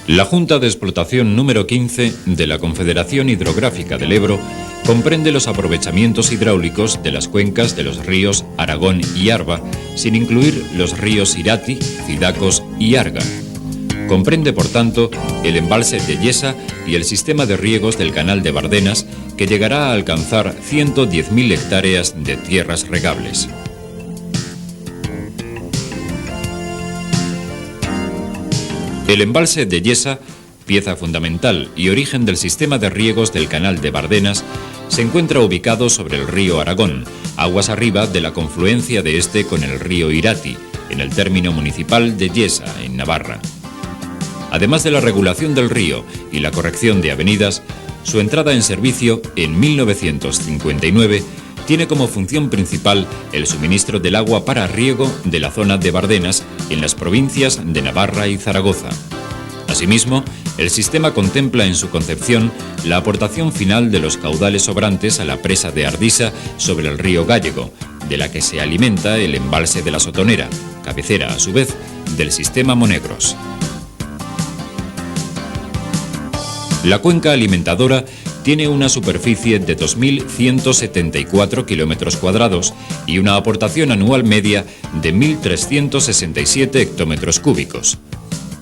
La Junta de Explotación número 15 de la Confederación Hidrográfica del Ebro comprende los aprovechamientos hidráulicos de las cuencas de los ríos Aragón y Arba, sin incluir los ríos Irati, Cidacos y Arga. Comprende, por tanto, el embalse de Yesa y el sistema de riegos del canal de Bardenas, que llegará a alcanzar 110.000 hectáreas de tierras regables. El embalse de Yesa, pieza fundamental y origen del sistema de riegos del canal de Bardenas, se encuentra ubicado sobre el río Aragón, aguas arriba de la confluencia de este con el río Irati, en el término municipal de Yesa, en Navarra. Además de la regulación del río y la corrección de avenidas, su entrada en servicio en 1959 tiene como función principal el suministro del agua para riego de la zona de Bardenas en las provincias de Navarra y Zaragoza. Asimismo, el sistema contempla en su concepción la aportación final de los caudales sobrantes a la presa de Ardisa sobre el río Gállego, de la que se alimenta el embalse de la Sotonera, cabecera a su vez del sistema Monegros. La cuenca alimentadora tiene una superficie de 2.174 kilómetros cuadrados y una aportación anual media de 1.367 hectómetros cúbicos.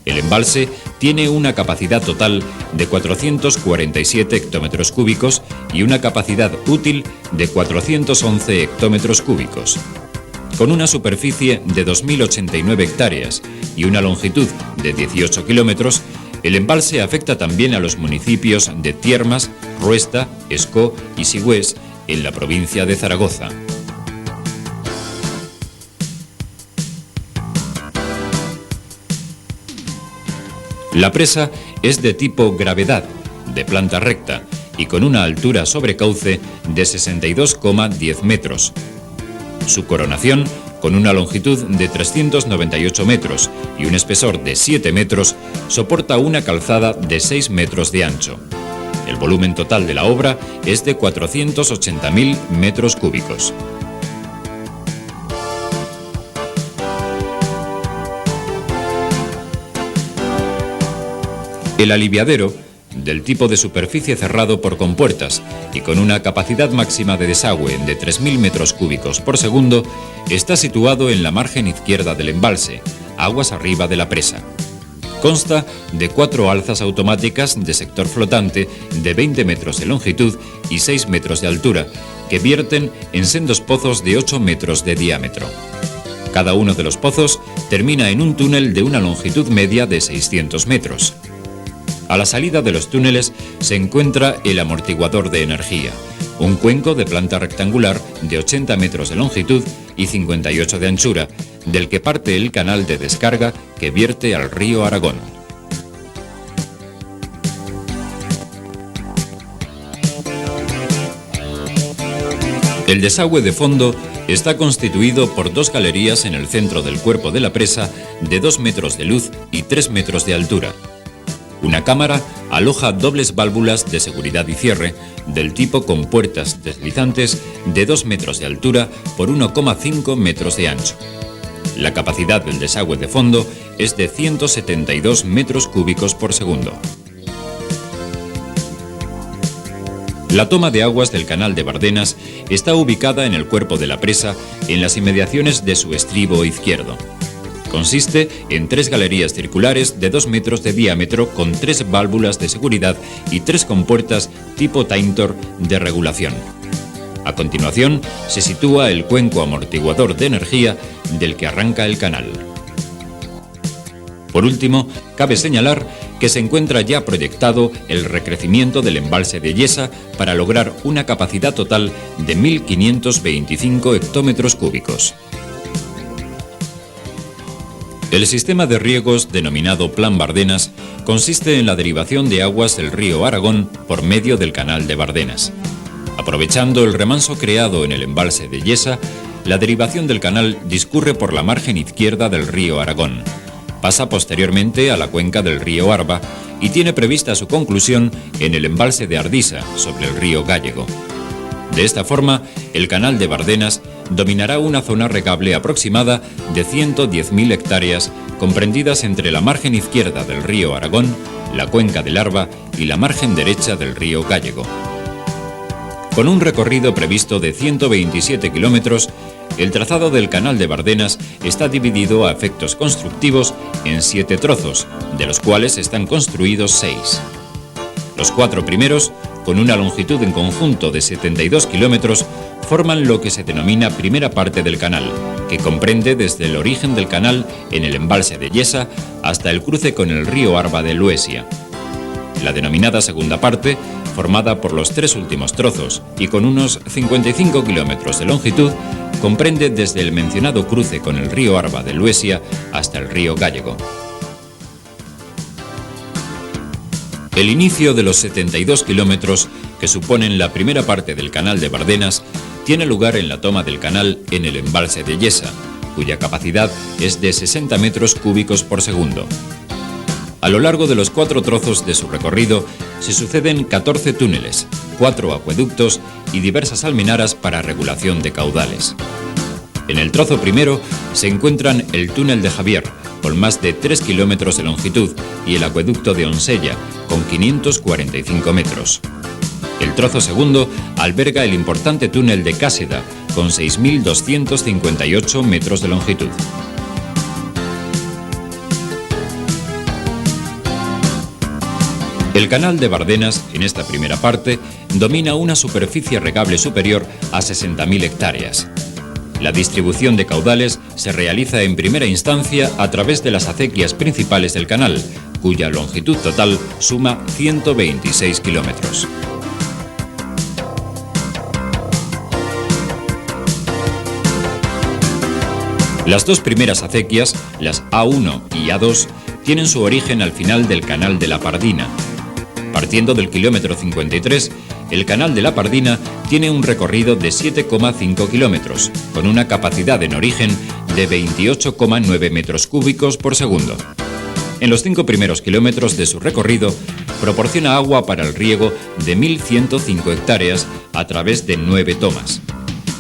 El embalse tiene una capacidad total de 447 hectómetros cúbicos y una capacidad útil de 411 hectómetros cúbicos. Con una superficie de 2.089 hectáreas y una longitud de 18 kilómetros, el embalse afecta también a los municipios de Tiermas, Ruesta, Escó y Sigüés, en la provincia de Zaragoza. La presa es de tipo gravedad, de planta recta y con una altura sobre cauce de 62,10 metros. Su coronación, con una longitud de 398 metros y un espesor de 7 metros, soporta una calzada de 6 metros de ancho. El volumen total de la obra es de 480.000 metros cúbicos. El aliviadero, del tipo de superficie cerrado por compuertas y con una capacidad máxima de desagüe de 3.000 metros cúbicos por segundo, está situado en la margen izquierda del embalse, aguas arriba de la presa. Consta de 4 alzas automáticas de sector flotante de 20 metros de longitud y 6 metros de altura, que vierten en sendos pozos de 8 metros de diámetro. Cada uno de los pozos termina en un túnel de una longitud media de 600 metros. A la salida de los túneles se encuentra el amortiguador de energía, un cuenco de planta rectangular de 80 metros de longitud y 58 de anchura, del que parte el canal de descarga que vierte al río Aragón. El desagüe de fondo está constituido por 2 galerías en el centro del cuerpo de la presa de 2 metros de luz y 3 metros de altura. Una cámara aloja dobles válvulas de seguridad y cierre del tipo con puertas deslizantes de 2 metros de altura por 1,5 metros de ancho. La capacidad del desagüe de fondo es de 172 metros cúbicos por segundo. La toma de aguas del canal de Bardenas está ubicada en el cuerpo de la presa, en las inmediaciones de su estribo izquierdo. Consiste en 3 galerías circulares de 2 metros de diámetro con 3 válvulas de seguridad y 3 compuertas tipo Taintor de regulación. A continuación, se sitúa el cuenco amortiguador de energía del que arranca el canal. Por último, cabe señalar que se encuentra ya proyectado el recrecimiento del embalse de Yesa para lograr una capacidad total de 1.525 hectómetros cúbicos. El sistema de riegos denominado Plan Bardenas consiste en la derivación de aguas del río Aragón por medio del canal de Bardenas. Aprovechando el remanso creado en el embalse de Yesa, la derivación del canal discurre por la margen izquierda del río Aragón, pasa posteriormente a la cuenca del río Arba y tiene prevista su conclusión en el embalse de Ardisa, sobre el río Gállego. De esta forma, el canal de Bardenas dominará una zona regable aproximada de 110.000 hectáreas, comprendidas entre la margen izquierda del río Aragón, la cuenca del Arba y la margen derecha del río Gállego. Con un recorrido previsto de 127 kilómetros, el trazado del canal de Bardenas está dividido a efectos constructivos en 7 trozos, de los cuales están construidos 6. Los 4 primeros, con una longitud en conjunto de 72 kilómetros, forman lo que se denomina primera parte del canal, que comprende desde el origen del canal en el embalse de Yesa hasta el cruce con el río Arba de Luesia. La denominada segunda parte, formada por los 3 últimos trozos y con unos 55 kilómetros de longitud, comprende desde el mencionado cruce con el río Arba de Luesia hasta el río Gállego. El inicio de los 72 kilómetros que suponen la primera parte del canal de Bardenas tiene lugar en la toma del canal en el embalse de Yesa, cuya capacidad es de 60 metros cúbicos por segundo. A lo largo de los 4 trozos de su recorrido se suceden 14 túneles, 4 acueductos y diversas almenaras para regulación de caudales. En el trozo primero se encuentran el túnel de Javier, con más de 3 kilómetros de longitud, y el acueducto de Onsella, con 545 metros. El trozo segundo alberga el importante túnel de Cáseda, con 6.258 metros de longitud. El canal de Bardenas, en esta primera parte, domina una superficie regable superior a 60.000 hectáreas. La distribución de caudales se realiza en primera instancia a través de las acequias principales del canal, cuya longitud total suma 126 kilómetros. Las 2 primeras acequias, las A1 y A2, tienen su origen al final del canal de la Pardina. Partiendo del kilómetro 53, el canal de la Pardina tiene un recorrido de 7,5 kilómetros, con una capacidad en origen de 28,9 metros cúbicos por segundo. En los 5 primeros kilómetros de su recorrido, proporciona agua para el riego de 1.105 hectáreas a través de 9 tomas.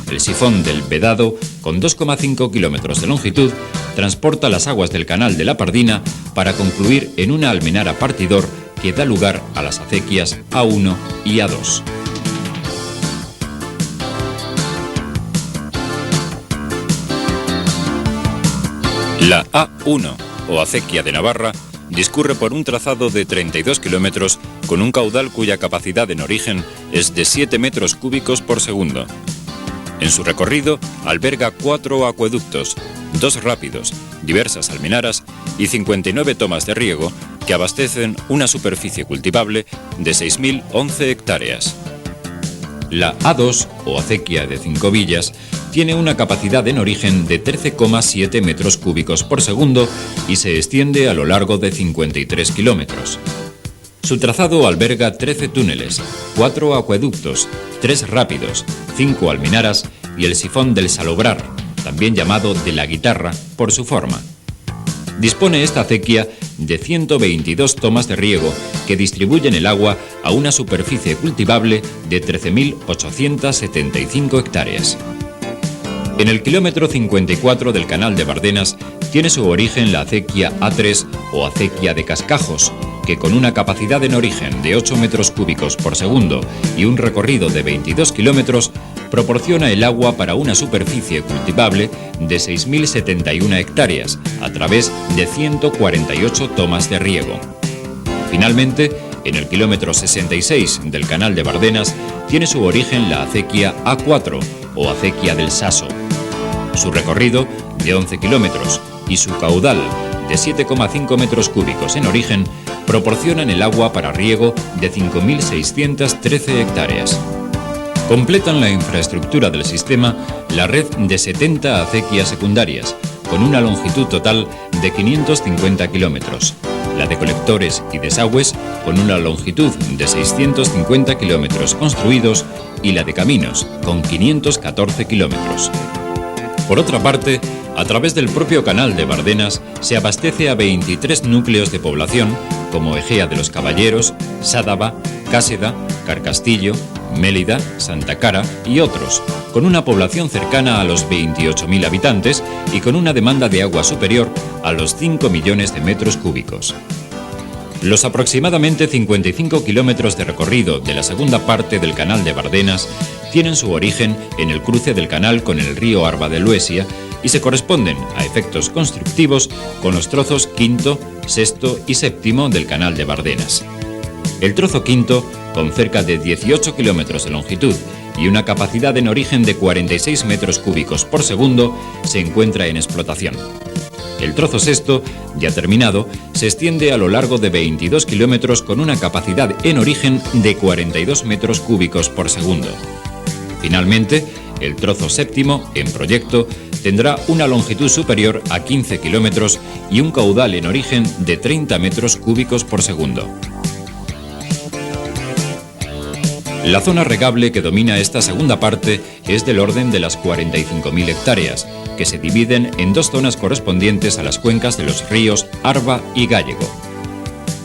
El sifón del Vedado, con 2,5 kilómetros de longitud, transporta las aguas del canal de la Pardina para concluir en una almenara partidor que da lugar a las acequias A1 y A2. La A1, o acequia de Navarra, discurre por un trazado de 32 kilómetros con un caudal cuya capacidad en origen es de 7 metros cúbicos por segundo. En su recorrido alberga 4 acueductos, 2 rápidos, diversas almenaras y 59 tomas de riego que abastecen una superficie cultivable de 6.011 hectáreas. La A2, o acequia de Cinco Villas, tiene una capacidad en origen de 13,7 metros cúbicos por segundo y se extiende a lo largo de 53 kilómetros. Su trazado alberga 13 túneles, 4 acueductos, 3 rápidos, 5 almenaras y el sifón del Salobrar, también llamado de la Guitarra por su forma. Dispone esta acequia de 122 tomas de riego que distribuyen el agua a una superficie cultivable de 13.875 hectáreas. En el kilómetro 54 del canal de Bardenas tiene su origen la acequia A3 o acequia de Cascajos, que con una capacidad en origen de 8 metros cúbicos por segundo y un recorrido de 22 kilómetros, proporciona el agua para una superficie cultivable de 6.071 hectáreas a través de 148 tomas de riego. Finalmente, en el kilómetro 66 del canal de Bardenas tiene su origen la acequia A4 o acequia del Saso. Su recorrido, de 11 kilómetros, y su caudal, de 7,5 metros cúbicos en origen, proporcionan el agua para riego de 5.613 hectáreas. Completan la infraestructura del sistema la red de 70 acequias secundarias, con una longitud total de 550 kilómetros, la de colectores y desagües, con una longitud de 650 kilómetros construidos, y la de caminos, con 514 kilómetros. Por otra parte, a través del propio canal de Bardenas se abastece a 23 núcleos de población, como Egea de los Caballeros, Sádava, Cáseda, Carcastillo, Mélida, Santa Cara y otros, con una población cercana a los 28.000 habitantes y con una demanda de agua superior a los 5 millones de metros cúbicos. Los aproximadamente 55 kilómetros de recorrido de la segunda parte del canal de Bardenas tienen su origen en el cruce del canal con el río Arba de Luesia y se corresponden, a efectos constructivos, con los trozos quinto, sexto y séptimo del canal de Bardenas. El trozo quinto, con cerca de 18 kilómetros de longitud y una capacidad en origen de 46 metros cúbicos por segundo, se encuentra en explotación. El trozo sexto, ya terminado, se extiende a lo largo de 22 kilómetros con una capacidad en origen de 42 metros cúbicos por segundo. Finalmente, el trozo séptimo, en proyecto, tendrá una longitud superior a 15 kilómetros y un caudal en origen de 30 metros cúbicos por segundo. La zona regable que domina esta segunda parte es del orden de las 45.000 hectáreas, que se dividen en dos zonas correspondientes a las cuencas de los ríos Arba y Gállego.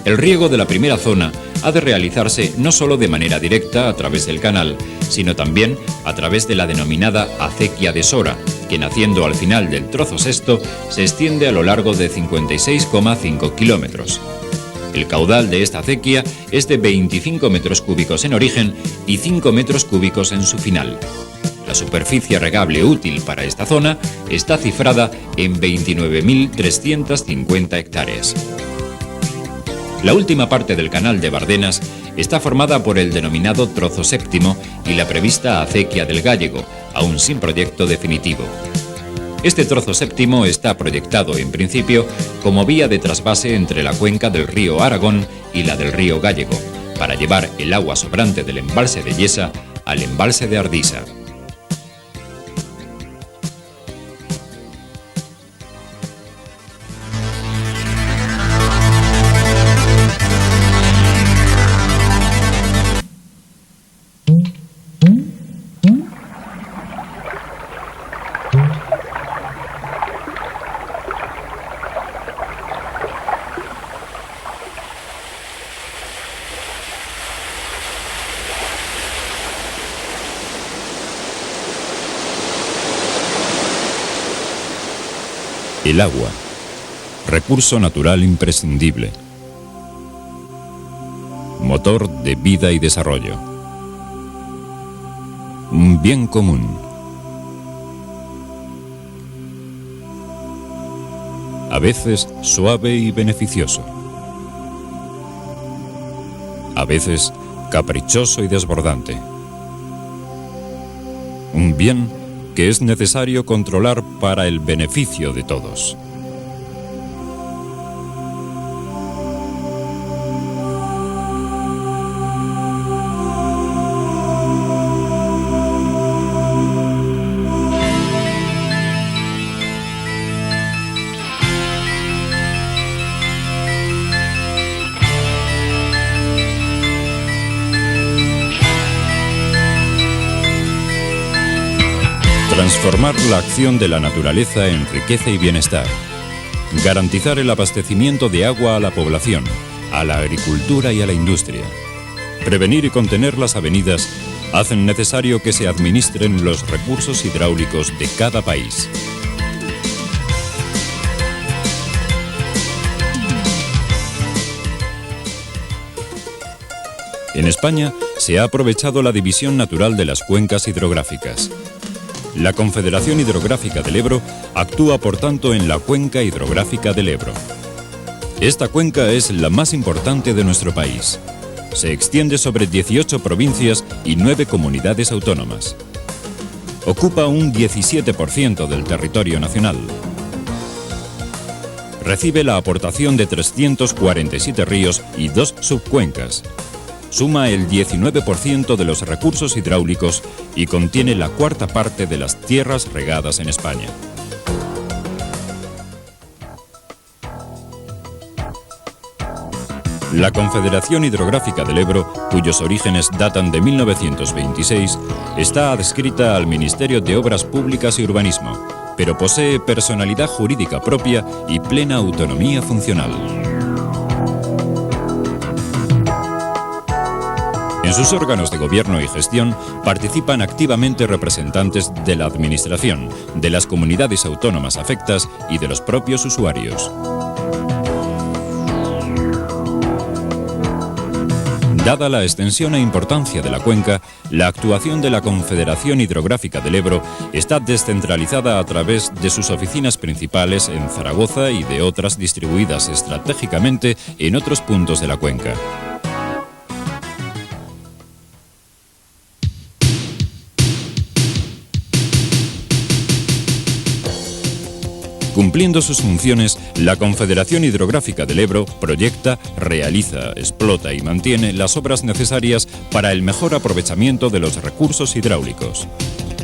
El riego de la primera zona ha de realizarse no solo de manera directa a través del canal, sino también a través de la denominada acequia de Sora, que naciendo al final del trozo sexto se extiende a lo largo de 56,5 kilómetros. El caudal de esta acequia es de 25 metros cúbicos en origen y 5 metros cúbicos en su final. La superficie regable útil para esta zona está cifrada en 29.350 hectáreas. La última parte del canal de Bardenas está formada por el denominado trozo séptimo y la prevista acequia del Gállego, aún sin proyecto definitivo. Este trozo séptimo está proyectado, en principio, como vía de trasvase entre la cuenca del río Aragón y la del río Gállego, para llevar el agua sobrante del embalse de Yesa al embalse de Ardisa. El agua, recurso natural imprescindible. motor de vida y desarrollo. Un bien común. A veces suave y beneficioso. A veces caprichoso y desbordante. Un bien que es necesario controlar para el beneficio de todos. Transformar la acción de la naturaleza en riqueza y bienestar. Garantizar el abastecimiento de agua a la población, a la agricultura y a la industria. Prevenir y contener las avenidas hacen necesario que se administren los recursos hidráulicos de cada país. En España se ha aprovechado la división natural de las cuencas hidrográficas. La Confederación Hidrográfica del Ebro actúa, por tanto, en la Cuenca Hidrográfica del Ebro. Esta cuenca es la más importante de nuestro país. Se extiende sobre 18 provincias y 9 comunidades autónomas. Ocupa un 17% del territorio nacional. Recibe la aportación de 347 ríos y 2 subcuencas. Suma el 19% de los recursos hidráulicos y contiene la cuarta parte de las tierras regadas en España. La Confederación Hidrográfica del Ebro, cuyos orígenes datan de 1926, está adscrita al Ministerio de Obras Públicas y Urbanismo, pero posee personalidad jurídica propia y plena autonomía funcional. En sus órganos de gobierno y gestión participan activamente representantes de la Administración, de las comunidades autónomas afectas y de los propios usuarios. Dada la extensión e importancia de la cuenca, la actuación de la Confederación Hidrográfica del Ebro está descentralizada a través de sus oficinas principales en Zaragoza y de otras distribuidas estratégicamente en otros puntos de la cuenca. Cumpliendo sus funciones, la Confederación Hidrográfica del Ebro proyecta, realiza, explota y mantiene las obras necesarias para el mejor aprovechamiento de los recursos hidráulicos.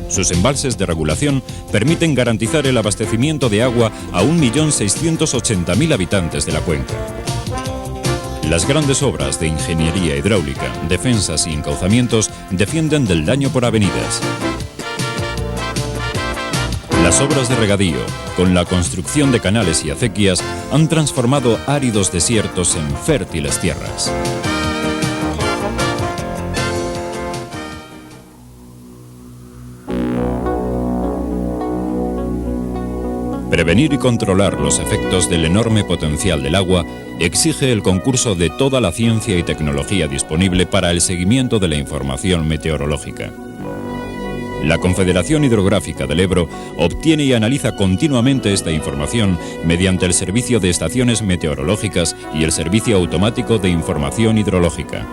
Sus embalses de regulación permiten garantizar el abastecimiento de agua a 1.680.000 habitantes de la cuenca. Las grandes obras de ingeniería hidráulica, defensas y encauzamientos defienden del daño por avenidas. Las obras de regadío, con la construcción de canales y acequias, han transformado áridos desiertos en fértiles tierras. Prevenir y controlar los efectos del enorme potencial del agua exige el concurso de toda la ciencia y tecnología disponible para el seguimiento de la información meteorológica. La Confederación Hidrográfica del Ebro obtiene y analiza continuamente esta información mediante el Servicio de Estaciones Meteorológicas y el Servicio Automático de Información Hidrológica.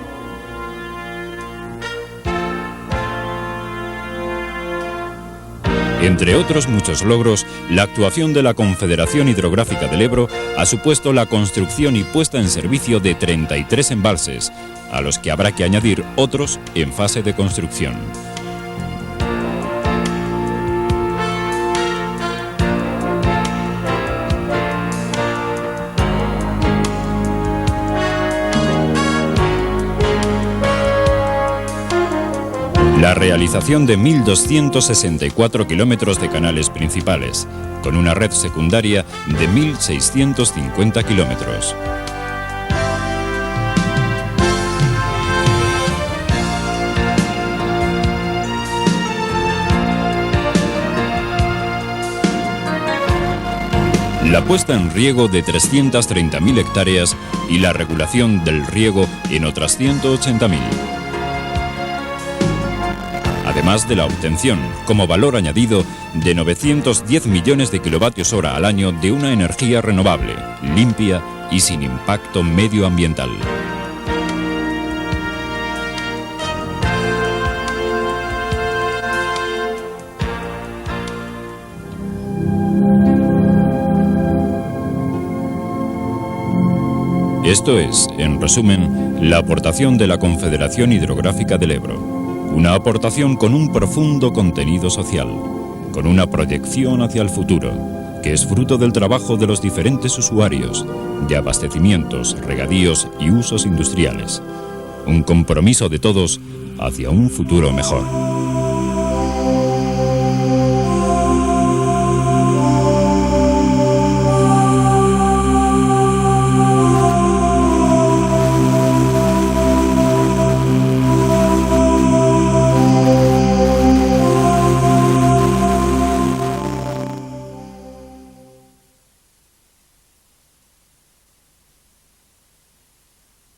Entre otros muchos logros, la actuación de la Confederación Hidrográfica del Ebro ha supuesto la construcción y puesta en servicio de 33 embalses, a los que habrá que añadir otros en fase de construcción. La realización de 1.264 kilómetros de canales principales, con una red secundaria de 1.650 kilómetros. La puesta en riego de 330.000 hectáreas y la regulación del riego en otras 180.000. Además de la obtención, como valor añadido, de 910 millones de kilovatios hora al año de una energía renovable, limpia y sin impacto medioambiental. Esto es, en resumen, la aportación de la Confederación Hidrográfica del Ebro. Una aportación con un profundo contenido social, con una proyección hacia el futuro, que es fruto del trabajo de los diferentes usuarios, de abastecimientos, regadíos y usos industriales. Un compromiso de todos hacia un futuro mejor.